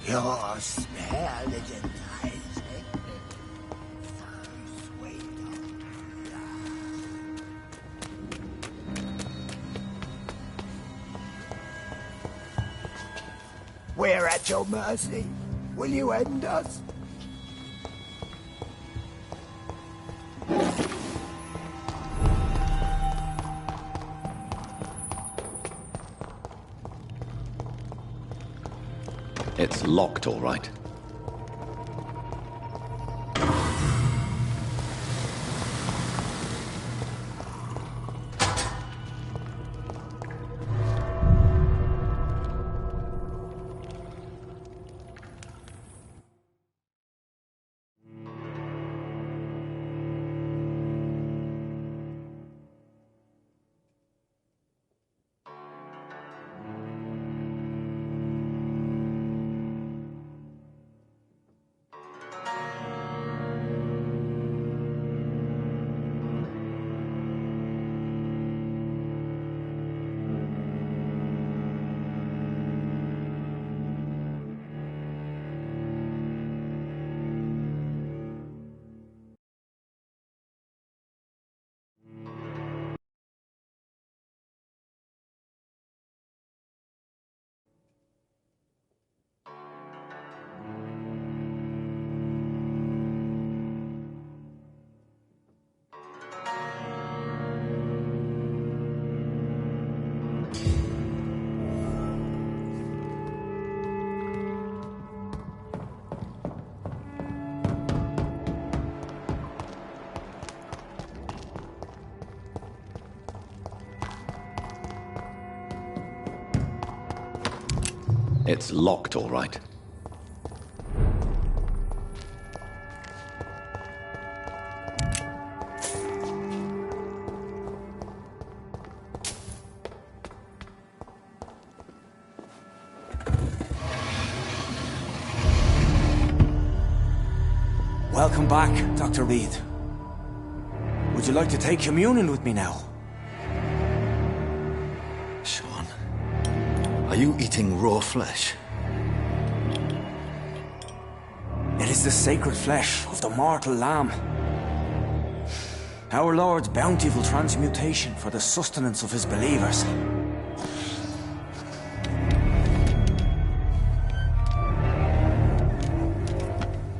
Your smell is enticing. We're at your mercy. Will you end us? It's locked, all right. It's locked, all right. Welcome back, Dr. Reed. Would you like to take communion with me now? Sean, are you eating raw flesh? It is the sacred flesh of the mortal lamb. Our Lord's bountiful transmutation for the sustenance of his believers.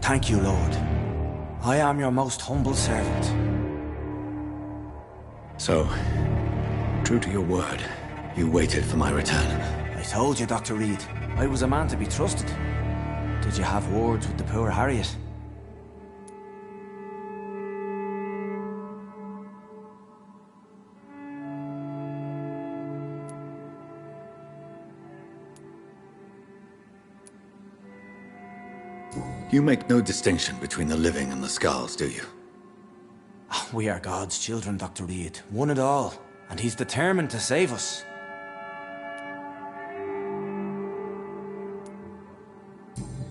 Thank you, Lord. I am your most humble servant. So, true to your word, you waited for my return. I told you, Dr. Reed, I was a man to be trusted. Did you have words with the poor Harriet? You make no distinction between the living and the Skulls, do you? We are God's children, Dr. Reed. One and all. And he's determined to save us.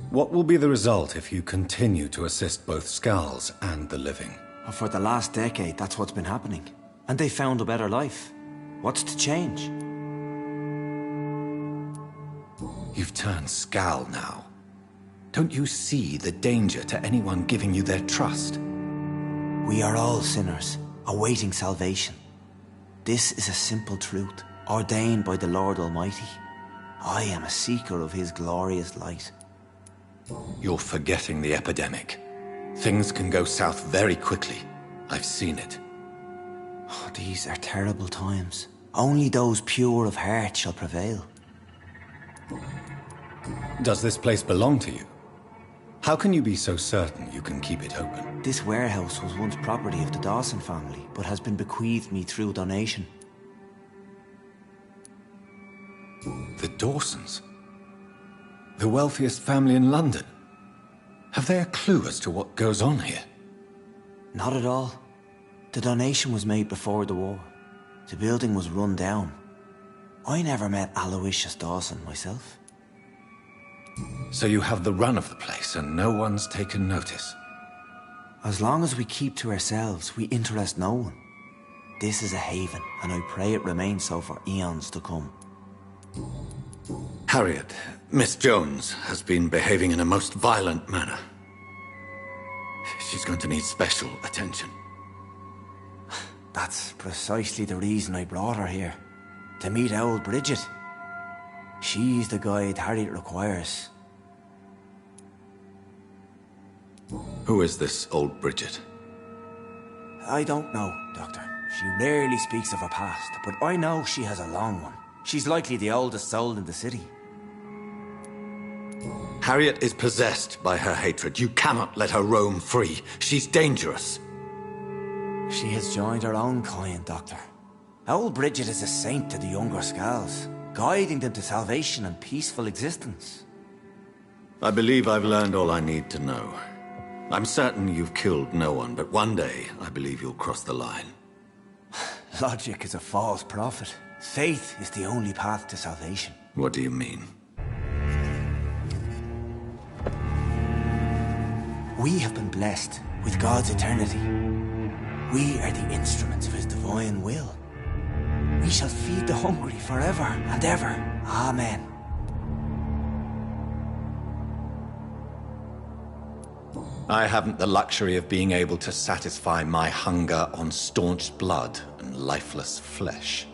What will be the result if you continue to assist both Skulls and the living? For the last decade, that's what's been happening. And they found a better life. What's to change? You've turned Skull now. Don't you see the danger to anyone giving you their trust? We are all sinners, awaiting salvation. This is a simple truth, ordained by the Lord Almighty. I am a seeker of His glorious light. You're forgetting the epidemic. Things can go south very quickly. I've seen it. Oh, these are terrible times. Only those pure of heart shall prevail. Does this place belong to you? How can you be so certain you can keep it open? This warehouse was once property of the Dawson family, but has been bequeathed me through donation. The Dawsons? The wealthiest family in London? Have they a clue as to what goes on here? Not at all. The donation was made before the war. The building was run down. I never met Aloysius Dawson myself. So you have the run of the place and no one's taken notice? As long as we keep to ourselves, we interest no one. This is a haven, and I pray it remains so for eons to come. Harriet, Miss Jones has been behaving in a most violent manner. She's going to need special attention. That's precisely the reason I brought her here. To meet old Bridget. She's the guide Harriet requires. Who is this old Bridget? I don't know, Doctor. She rarely speaks of her past, but I know she has a long one. She's likely the oldest soul in the city. Harriet is possessed by her hatred. You cannot let her roam free. She's dangerous. She has joined her own kind, Doctor. Old Bridget is a saint to the younger Skulls, guiding them to salvation and peaceful existence. I believe I've learned all I need to know. I'm certain you've killed no one, but one day I believe you'll cross the line. Logic is a false prophet. Faith is the only path to salvation. What do you mean? We have been blessed with God's eternity. We are the instruments of His divine will. We shall feed the hungry forever and ever. Amen. I haven't the luxury of being able to satisfy my hunger on staunch blood and lifeless flesh.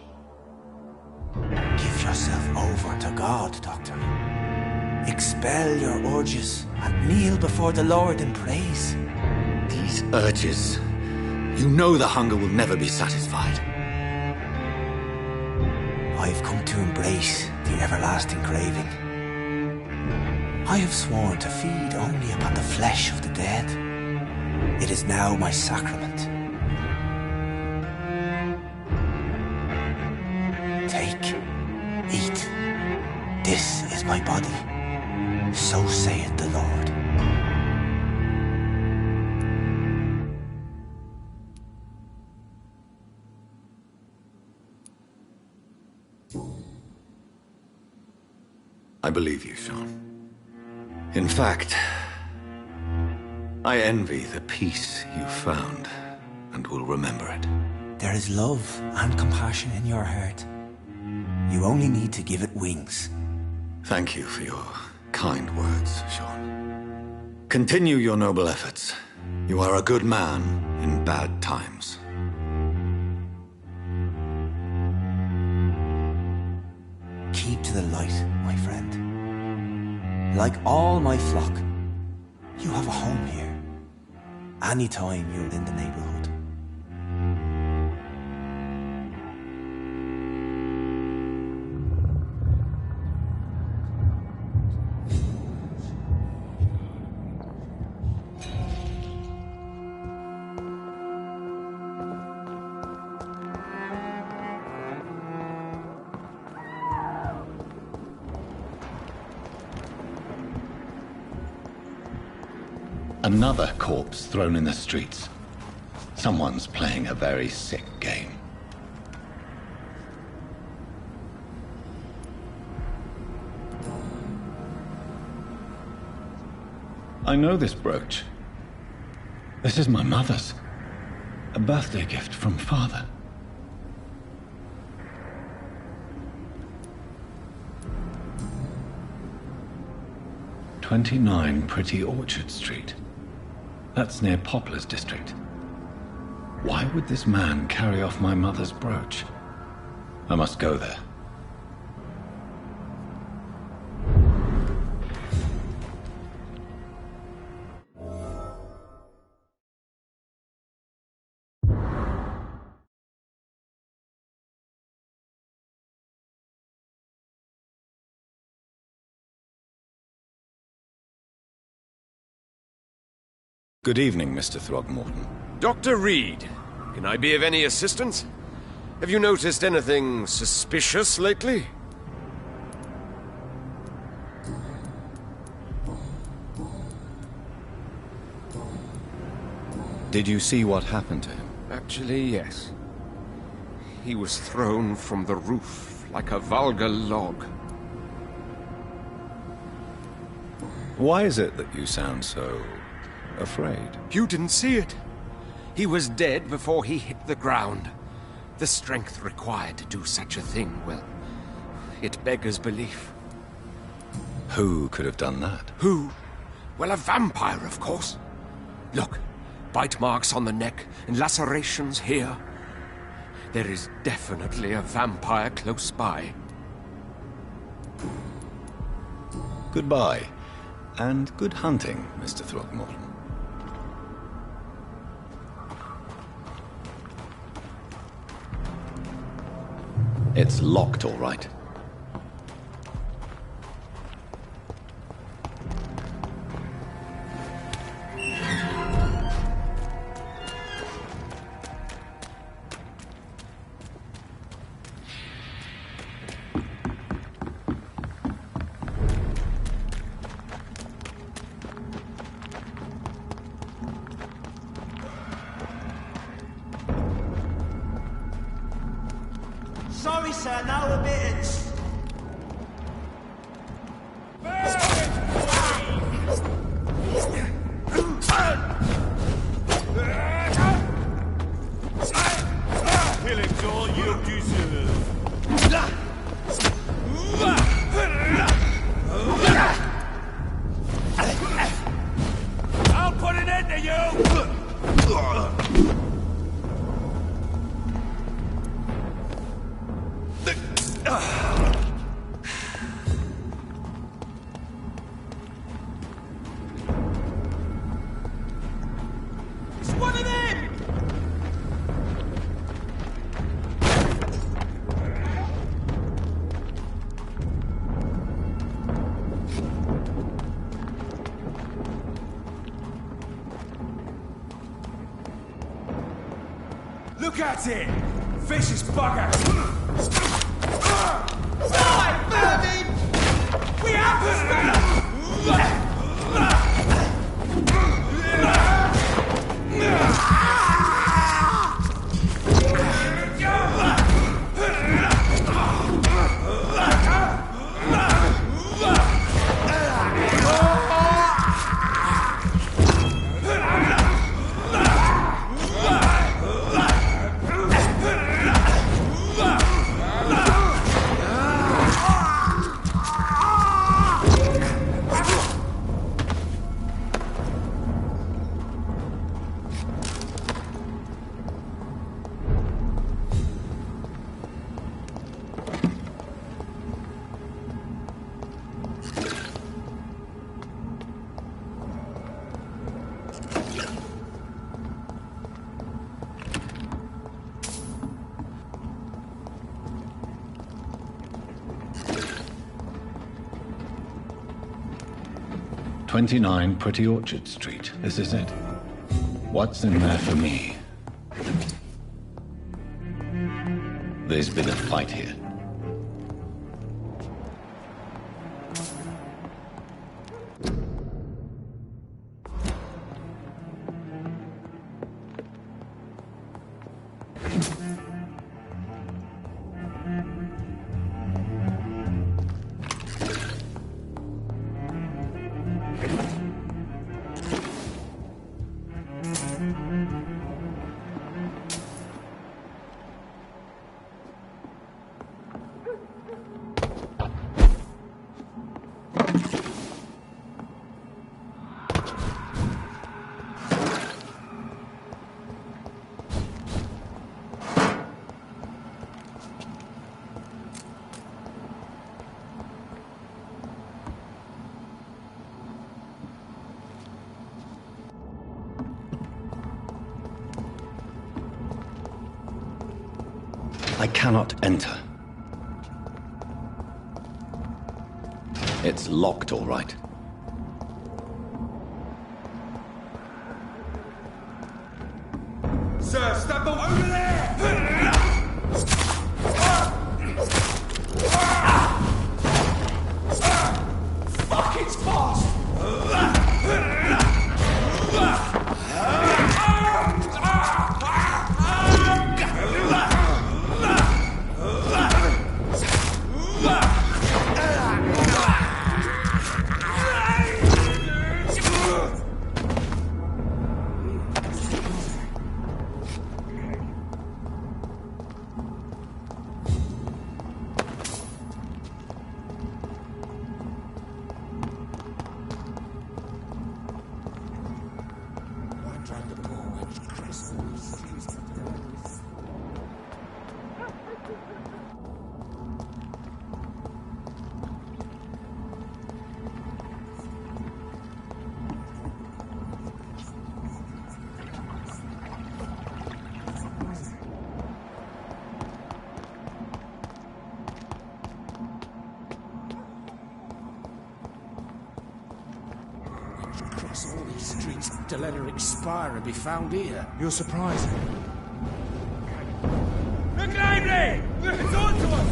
Give yourself over to God, Doctor. Expel your urges and kneel before the Lord in praise. These urges. You know the hunger will never be satisfied. I've come to embrace the everlasting craving. I have sworn to feed only upon the flesh of the dead. It is now my sacrament. Take, eat. This is my body. So saith the Lord. I believe you, Sean. In fact, I envy the peace you found, and will remember it. There is love and compassion in your heart. You only need to give it wings. Thank you for your kind words, Sean. Continue your noble efforts. You are a good man in bad times. Keep to the light, my friend. Like all my flock, You have a home here. Anytime you're in the neighborhood. Another corpse thrown in the streets. Someone's playing a very sick game. I know this brooch. This is my mother's. A birthday gift from father. "29 Pretty Orchard Street." That's near Poplar's district. Why would this man carry off my mother's brooch? I must go there. Good evening, Mr. Throgmorton. Dr. Reed, can I be of any assistance? Have you noticed anything suspicious lately? Did you see what happened to him? Actually, yes. He was thrown from the roof like a vulgar log. Why is it that you sound so afraid? You didn't see it. He was dead before he hit the ground. The strength required to do such a thing, well, it beggars belief. Who could have done that? Who? Well, a vampire, of course. Look, bite marks on the neck and lacerations here. There is definitely a vampire close by. Goodbye, and good hunting, Mr. Throgmorton. It's locked, all right. Sorry, sir, no admittance. Killing's all you deserve. I'll put an end to you! It's one of them! Look at it! Vicious bugger! Die, vermin! We have to stop! 29 Pretty Orchard Street. This is it. What's in there for me? There's been a fight here. I cannot enter. It's locked, all right. Sir, step over there! Fuck, it's fast! All these streets to let her expire and be found here. You're surprising. Look lively! It's on to us!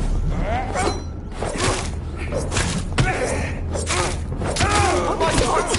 Oh my God!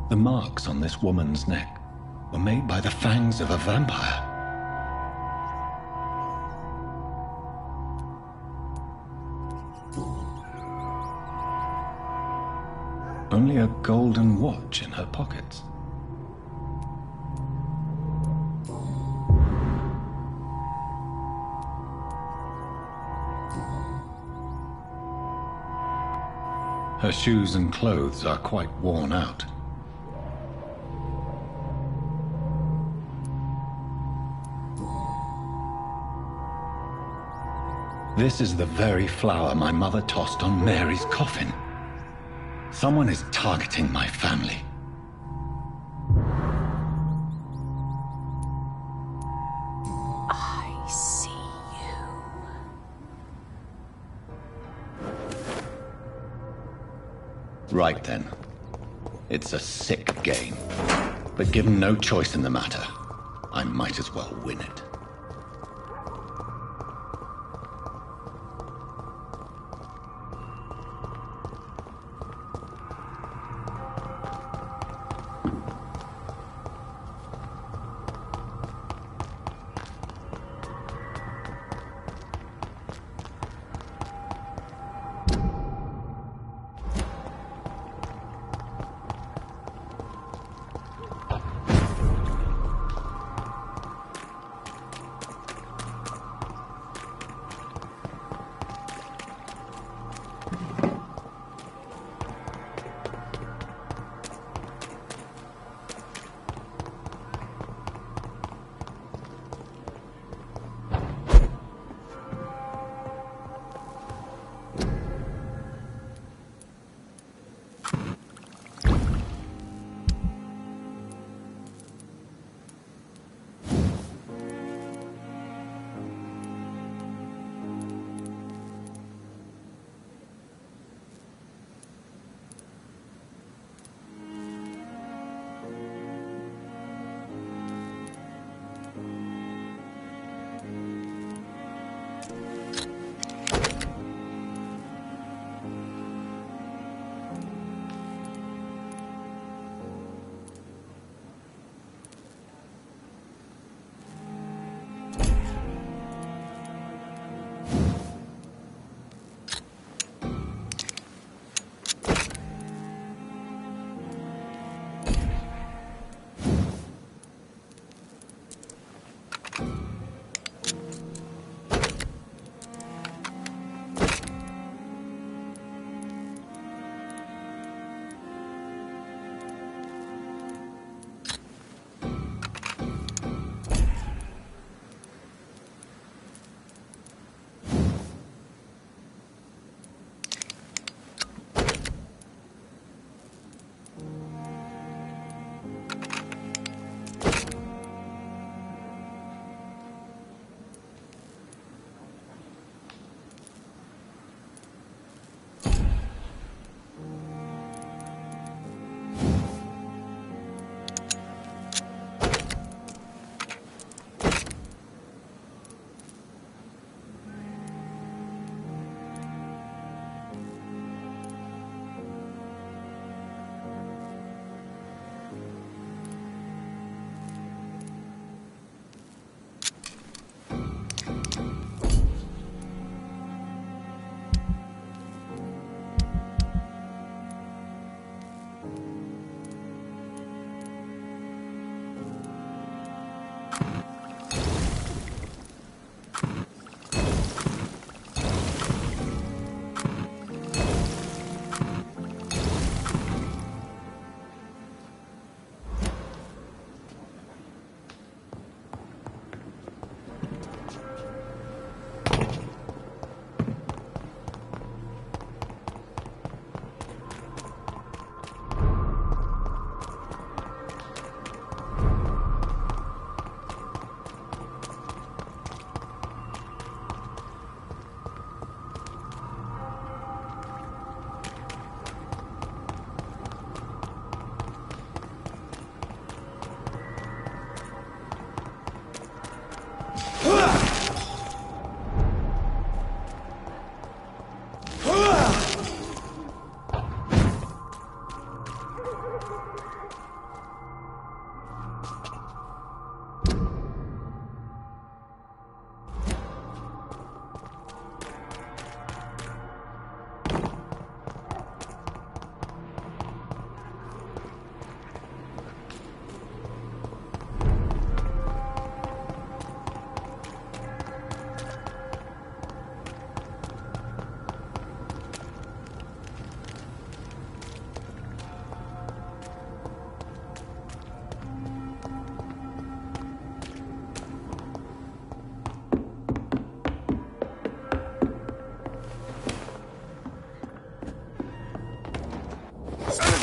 The marks on this woman's neck were made by the fangs of a vampire. Only a golden watch in her pockets. Her shoes and clothes are quite worn out. This is the very flower my mother tossed on Mary's coffin. Someone is targeting my family. I see you. Right then. It's a sick game. But given no choice in the matter, I might as well win it.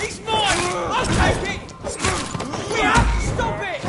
He's mine! I'll take it! We have to stop it!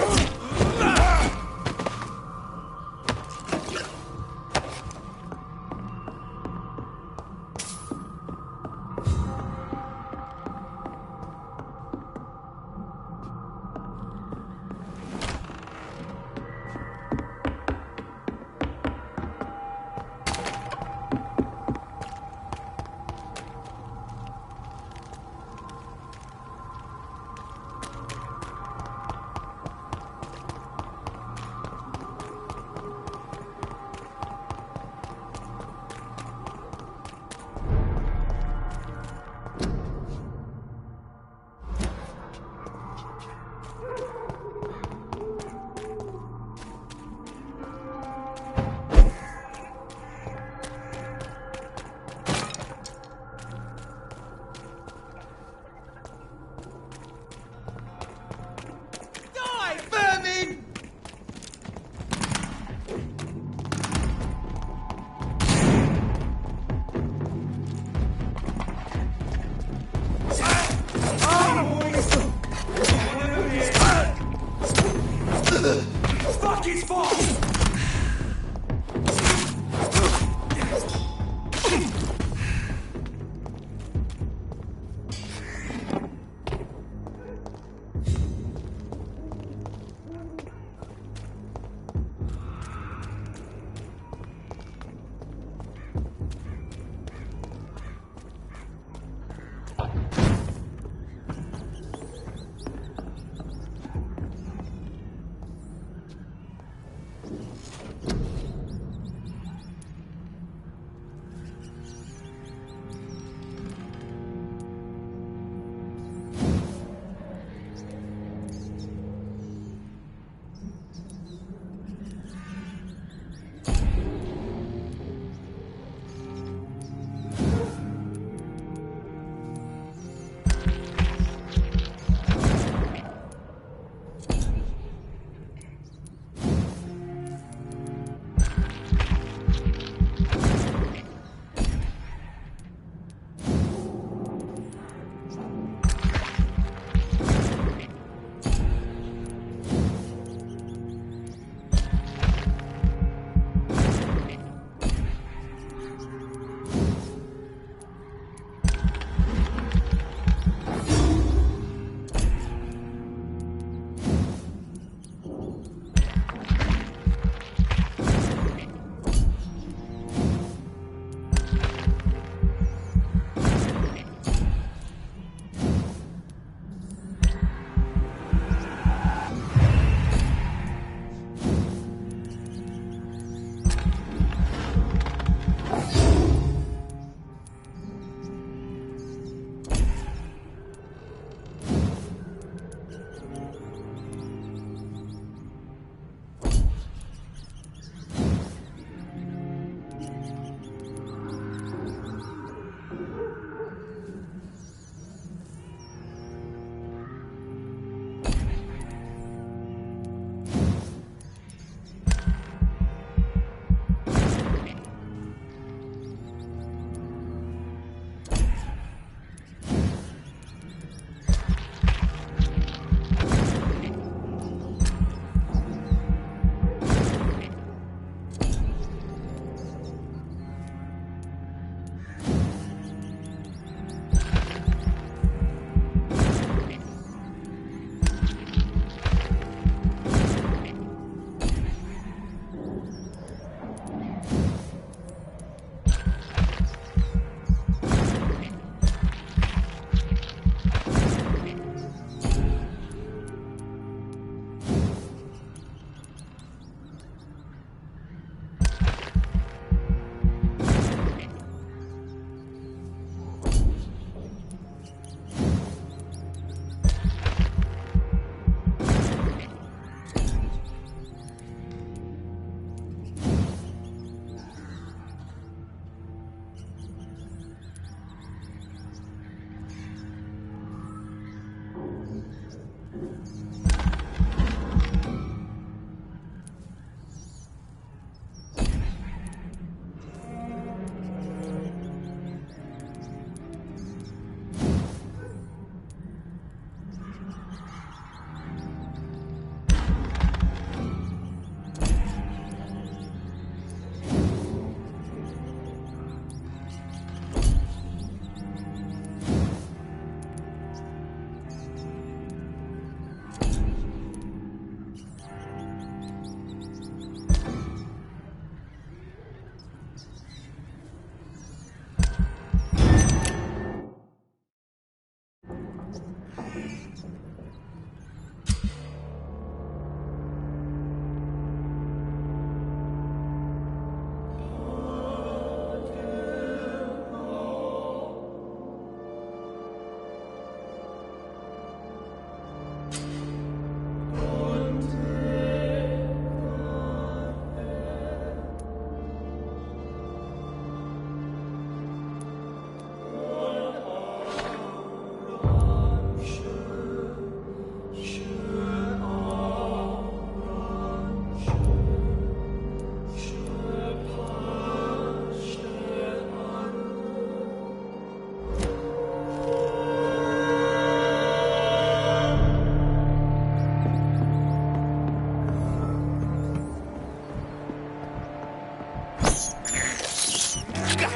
Fuck his fault!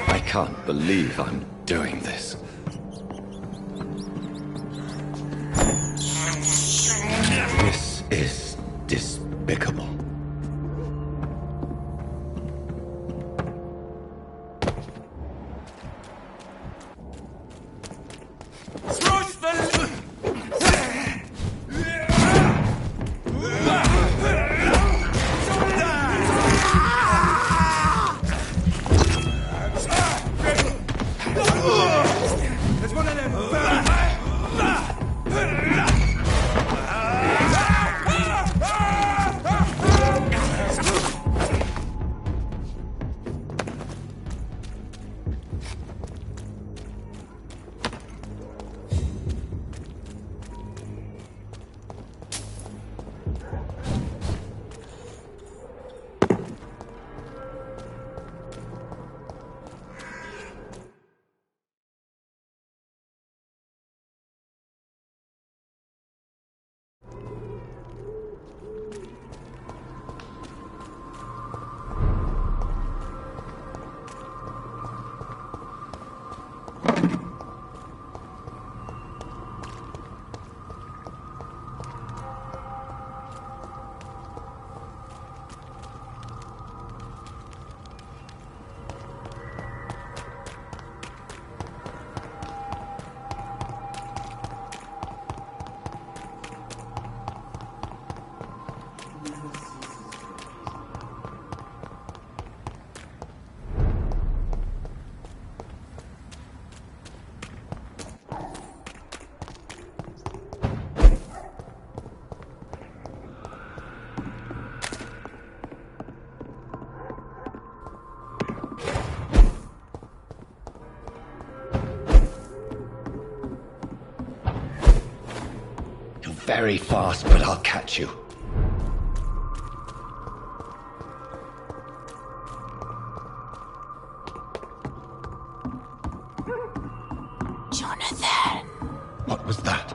I can't believe I'm doing this. This is despicable. Very fast, but I'll catch you. Jonathan. What was that?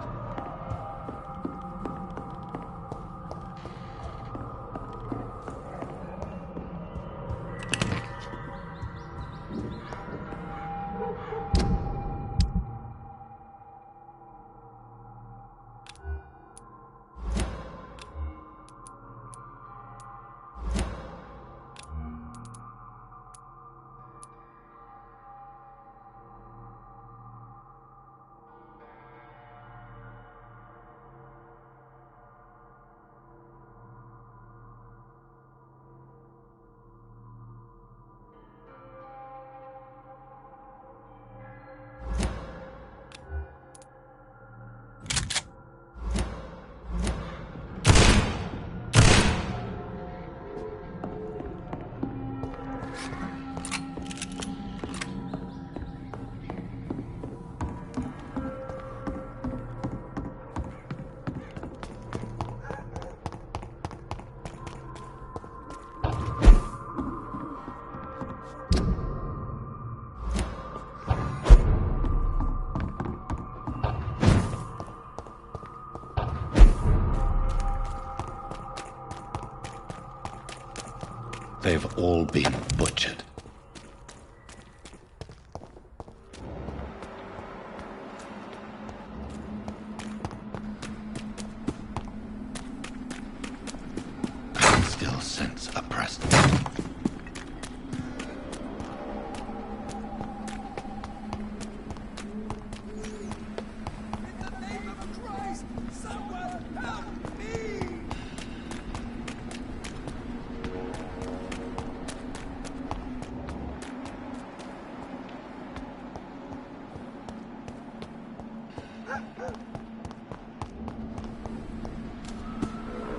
They've all been butchered. I can still sense a presence.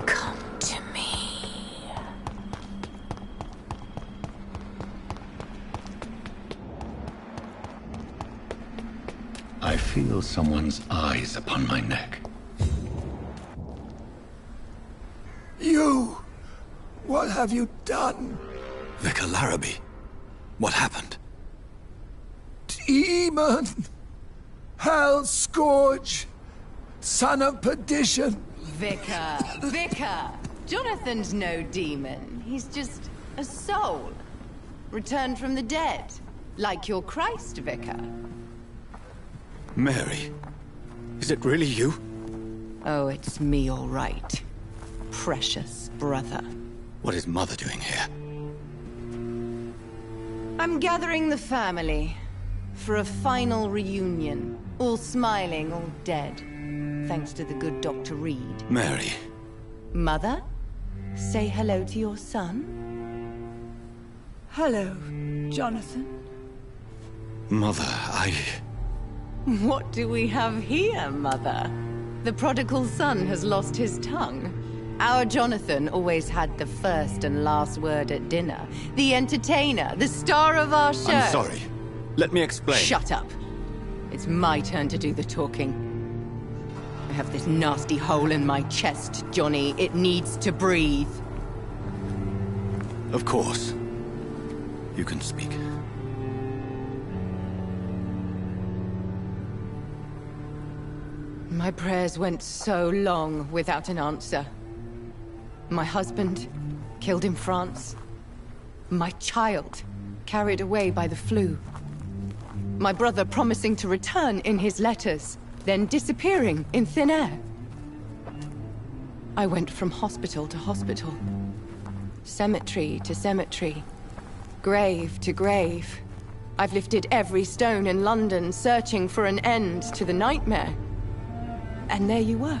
Come to me. I feel someone's eyes upon my neck. You! What have you done? Vicar Larrabee, what happened? Demon! Hell Scourge! Son of perdition! Vicar! Jonathan's no demon. He's just a soul. Returned from the dead. Like your Christ, Vicar. Mary, is it really you? Oh, it's me, all right. Precious brother. What is Mother doing here? I'm gathering the family for a final reunion. All smiling, all dead. Thanks to the good Dr. Reed. Mary. Mother, say hello to your son. Hello, Jonathan. Mother, What do we have here, Mother? The prodigal son has lost his tongue. Our Jonathan always had the first and last word at dinner. The entertainer, the star of our show. I'm sorry. Let me explain. Shut up. It's my turn to do the talking. I have this nasty hole in my chest, Johnny. It needs to breathe. Of course. You can speak. My prayers went so long without an answer. My husband, killed in France. My child, carried away by the flu. My brother promising to return in his letters, then disappearing in thin air. I went from hospital to hospital. Cemetery to cemetery. Grave to grave. I've lifted every stone in London, searching for an end to the nightmare. And there you were.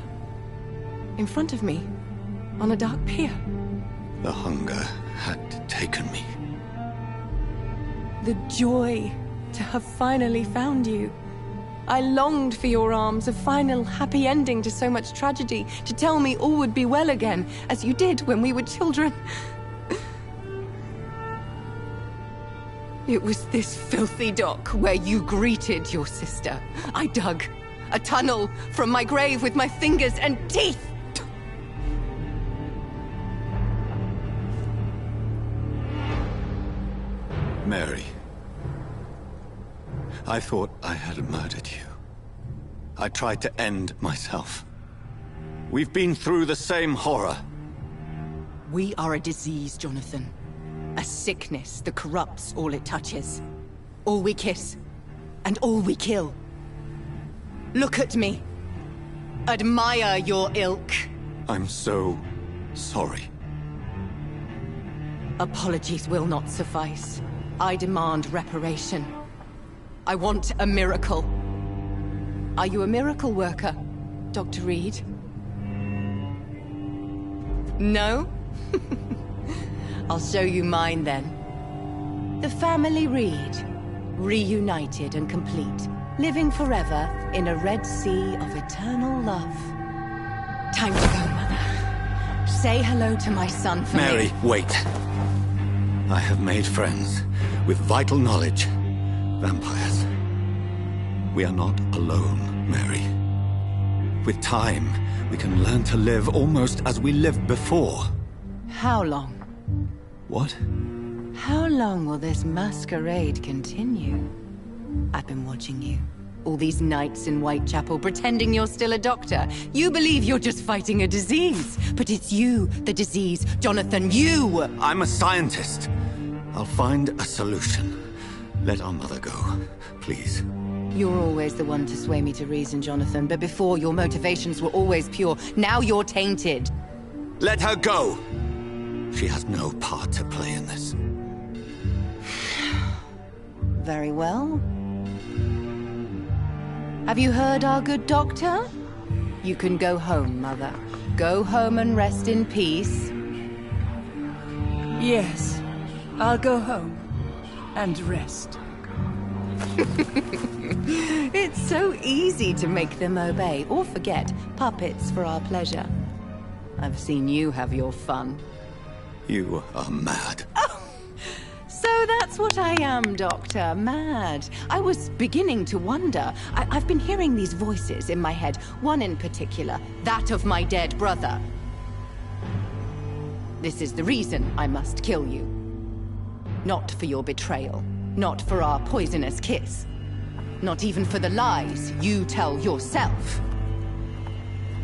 In front of me. On a dark pier. The hunger had taken me. The joy to have finally found you. I longed for your arms, a final happy ending to so much tragedy, to tell me all would be well again, as you did when we were children. It was this filthy dock where you greeted your sister. I dug a tunnel from my grave with my fingers and teeth. Mary, I thought I had murdered you. I tried to end myself. We've been through the same horror. We are a disease, Jonathan. A sickness that corrupts all it touches. All we kiss, and all we kill. Look at me. Admire your ilk. I'm so sorry. Apologies will not suffice. I demand reparation. I want a miracle. Are you a miracle worker, Dr. Reed? No? I'll show you mine then. The family Reed, reunited and complete, living forever in a red sea of eternal love. Time to go, Mother. Say hello to my son for me. Mary, wait. I have made friends with vital knowledge. Vampires. We are not alone, Mary. With time, we can learn to live almost as we lived before. How long? What? How long will this masquerade continue? I've been watching you. All these nights in Whitechapel, pretending you're still a doctor. You believe you're just fighting a disease. But it's you, the disease. Jonathan, you! I'm a scientist. I'll find a solution. Let our mother go, please. You're always the one to sway me to reason, Jonathan. But before, your motivations were always pure. Now you're tainted. Let her go! She has no part to play in this. Very well. Have you heard our good doctor? You can go home, Mother. Go home and rest in peace. Yes, I'll go home and rest. It's so easy to make them obey or forget puppets for our pleasure. I've seen you have your fun. You are mad. So that's what I am, Doctor. Mad. I was beginning to wonder. I've been hearing these voices in my head, one in particular, that of my dead brother. This is the reason I must kill you. Not for your betrayal, not for our poisonous kiss, not even for the lies you tell yourself.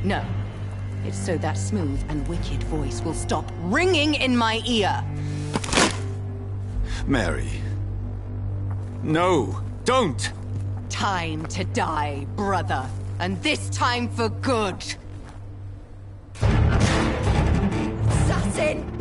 No, it's so that smooth and wicked voice will stop ringing in my ear. Mary. No, don't! Time to die, brother. And this time for good. Assassin!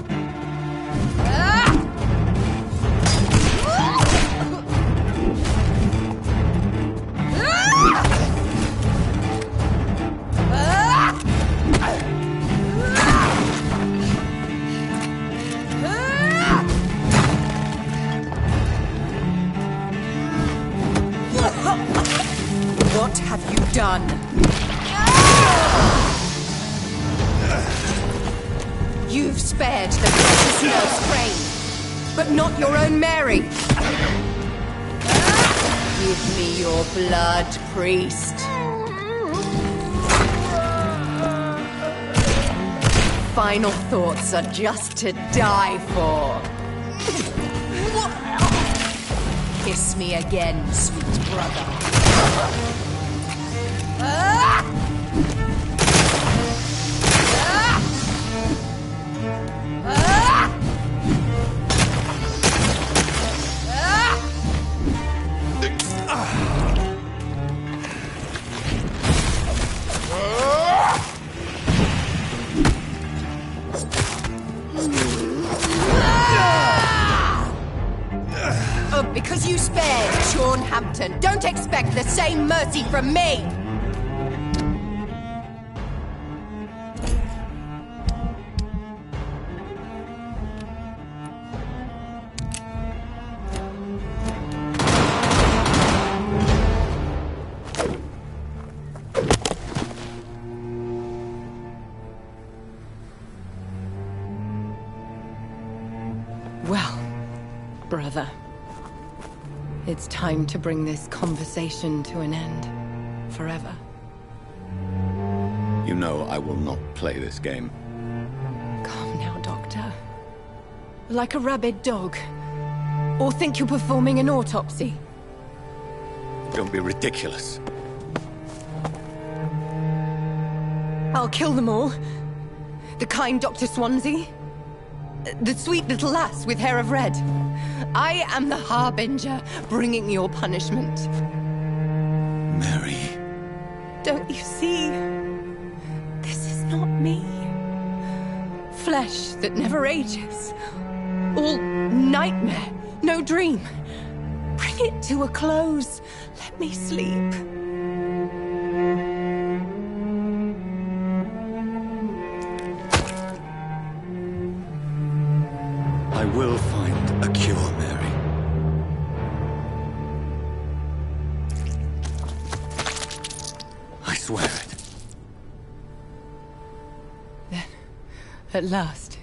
What have you done? You've spared the precious nurse Crane, but not your own Mary. Give me your blood, priest. Final thoughts are just to die for. Kiss me again, sweet brother. Because you spared Sean Hampton, don't expect the same mercy from me! Well, brother. It's time to bring this conversation to an end. Forever. You know I will not play this game. Calm now, Doctor. Like a rabid dog. Or think you're performing an autopsy. Don't be ridiculous. I'll kill them all. The kind Dr. Swansea. The sweet little lass with hair of red. I am the Harbinger, bringing your punishment. Mary. Don't you see? This is not me. Flesh that never ages. All nightmare, no dream. Bring it to a close. Let me sleep. I will find a cure, Mary. I swear it. Then, at last,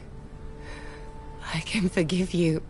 I can forgive you.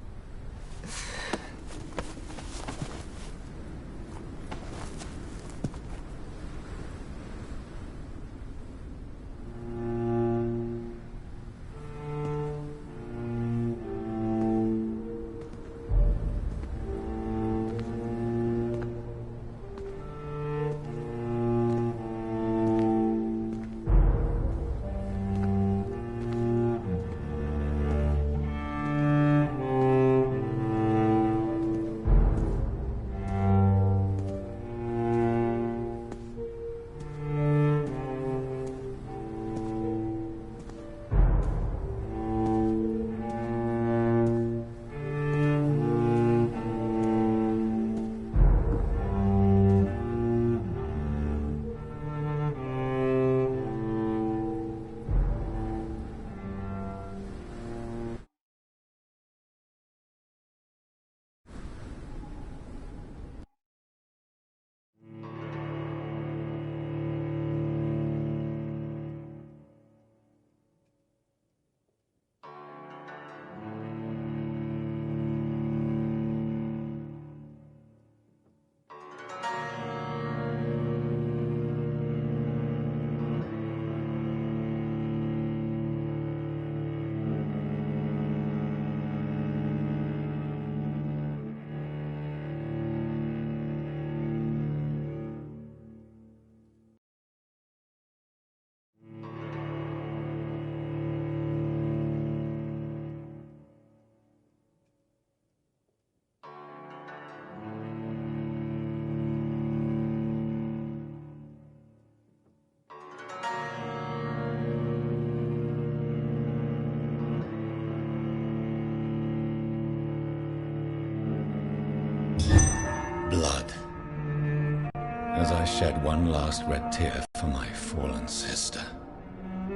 shed one last red tear for my fallen sister.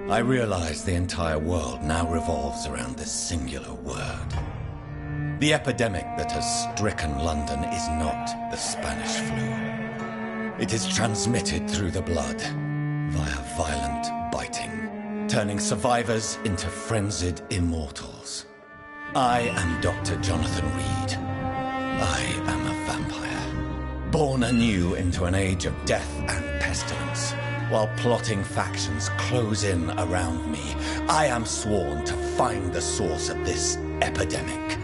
I realize the entire world now revolves around this singular word. The epidemic that has stricken London is not the Spanish flu. It is transmitted through the blood, via violent biting, turning survivors into frenzied immortals. I am Dr. Jonathan Reed. I am a vampire, born anew into an age of death and pestilence. While plotting factions close in around me, I am sworn to find the source of this epidemic.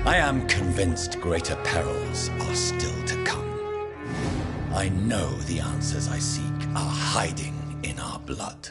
I am convinced greater perils are still to come. I know the answers I seek are hiding in our blood.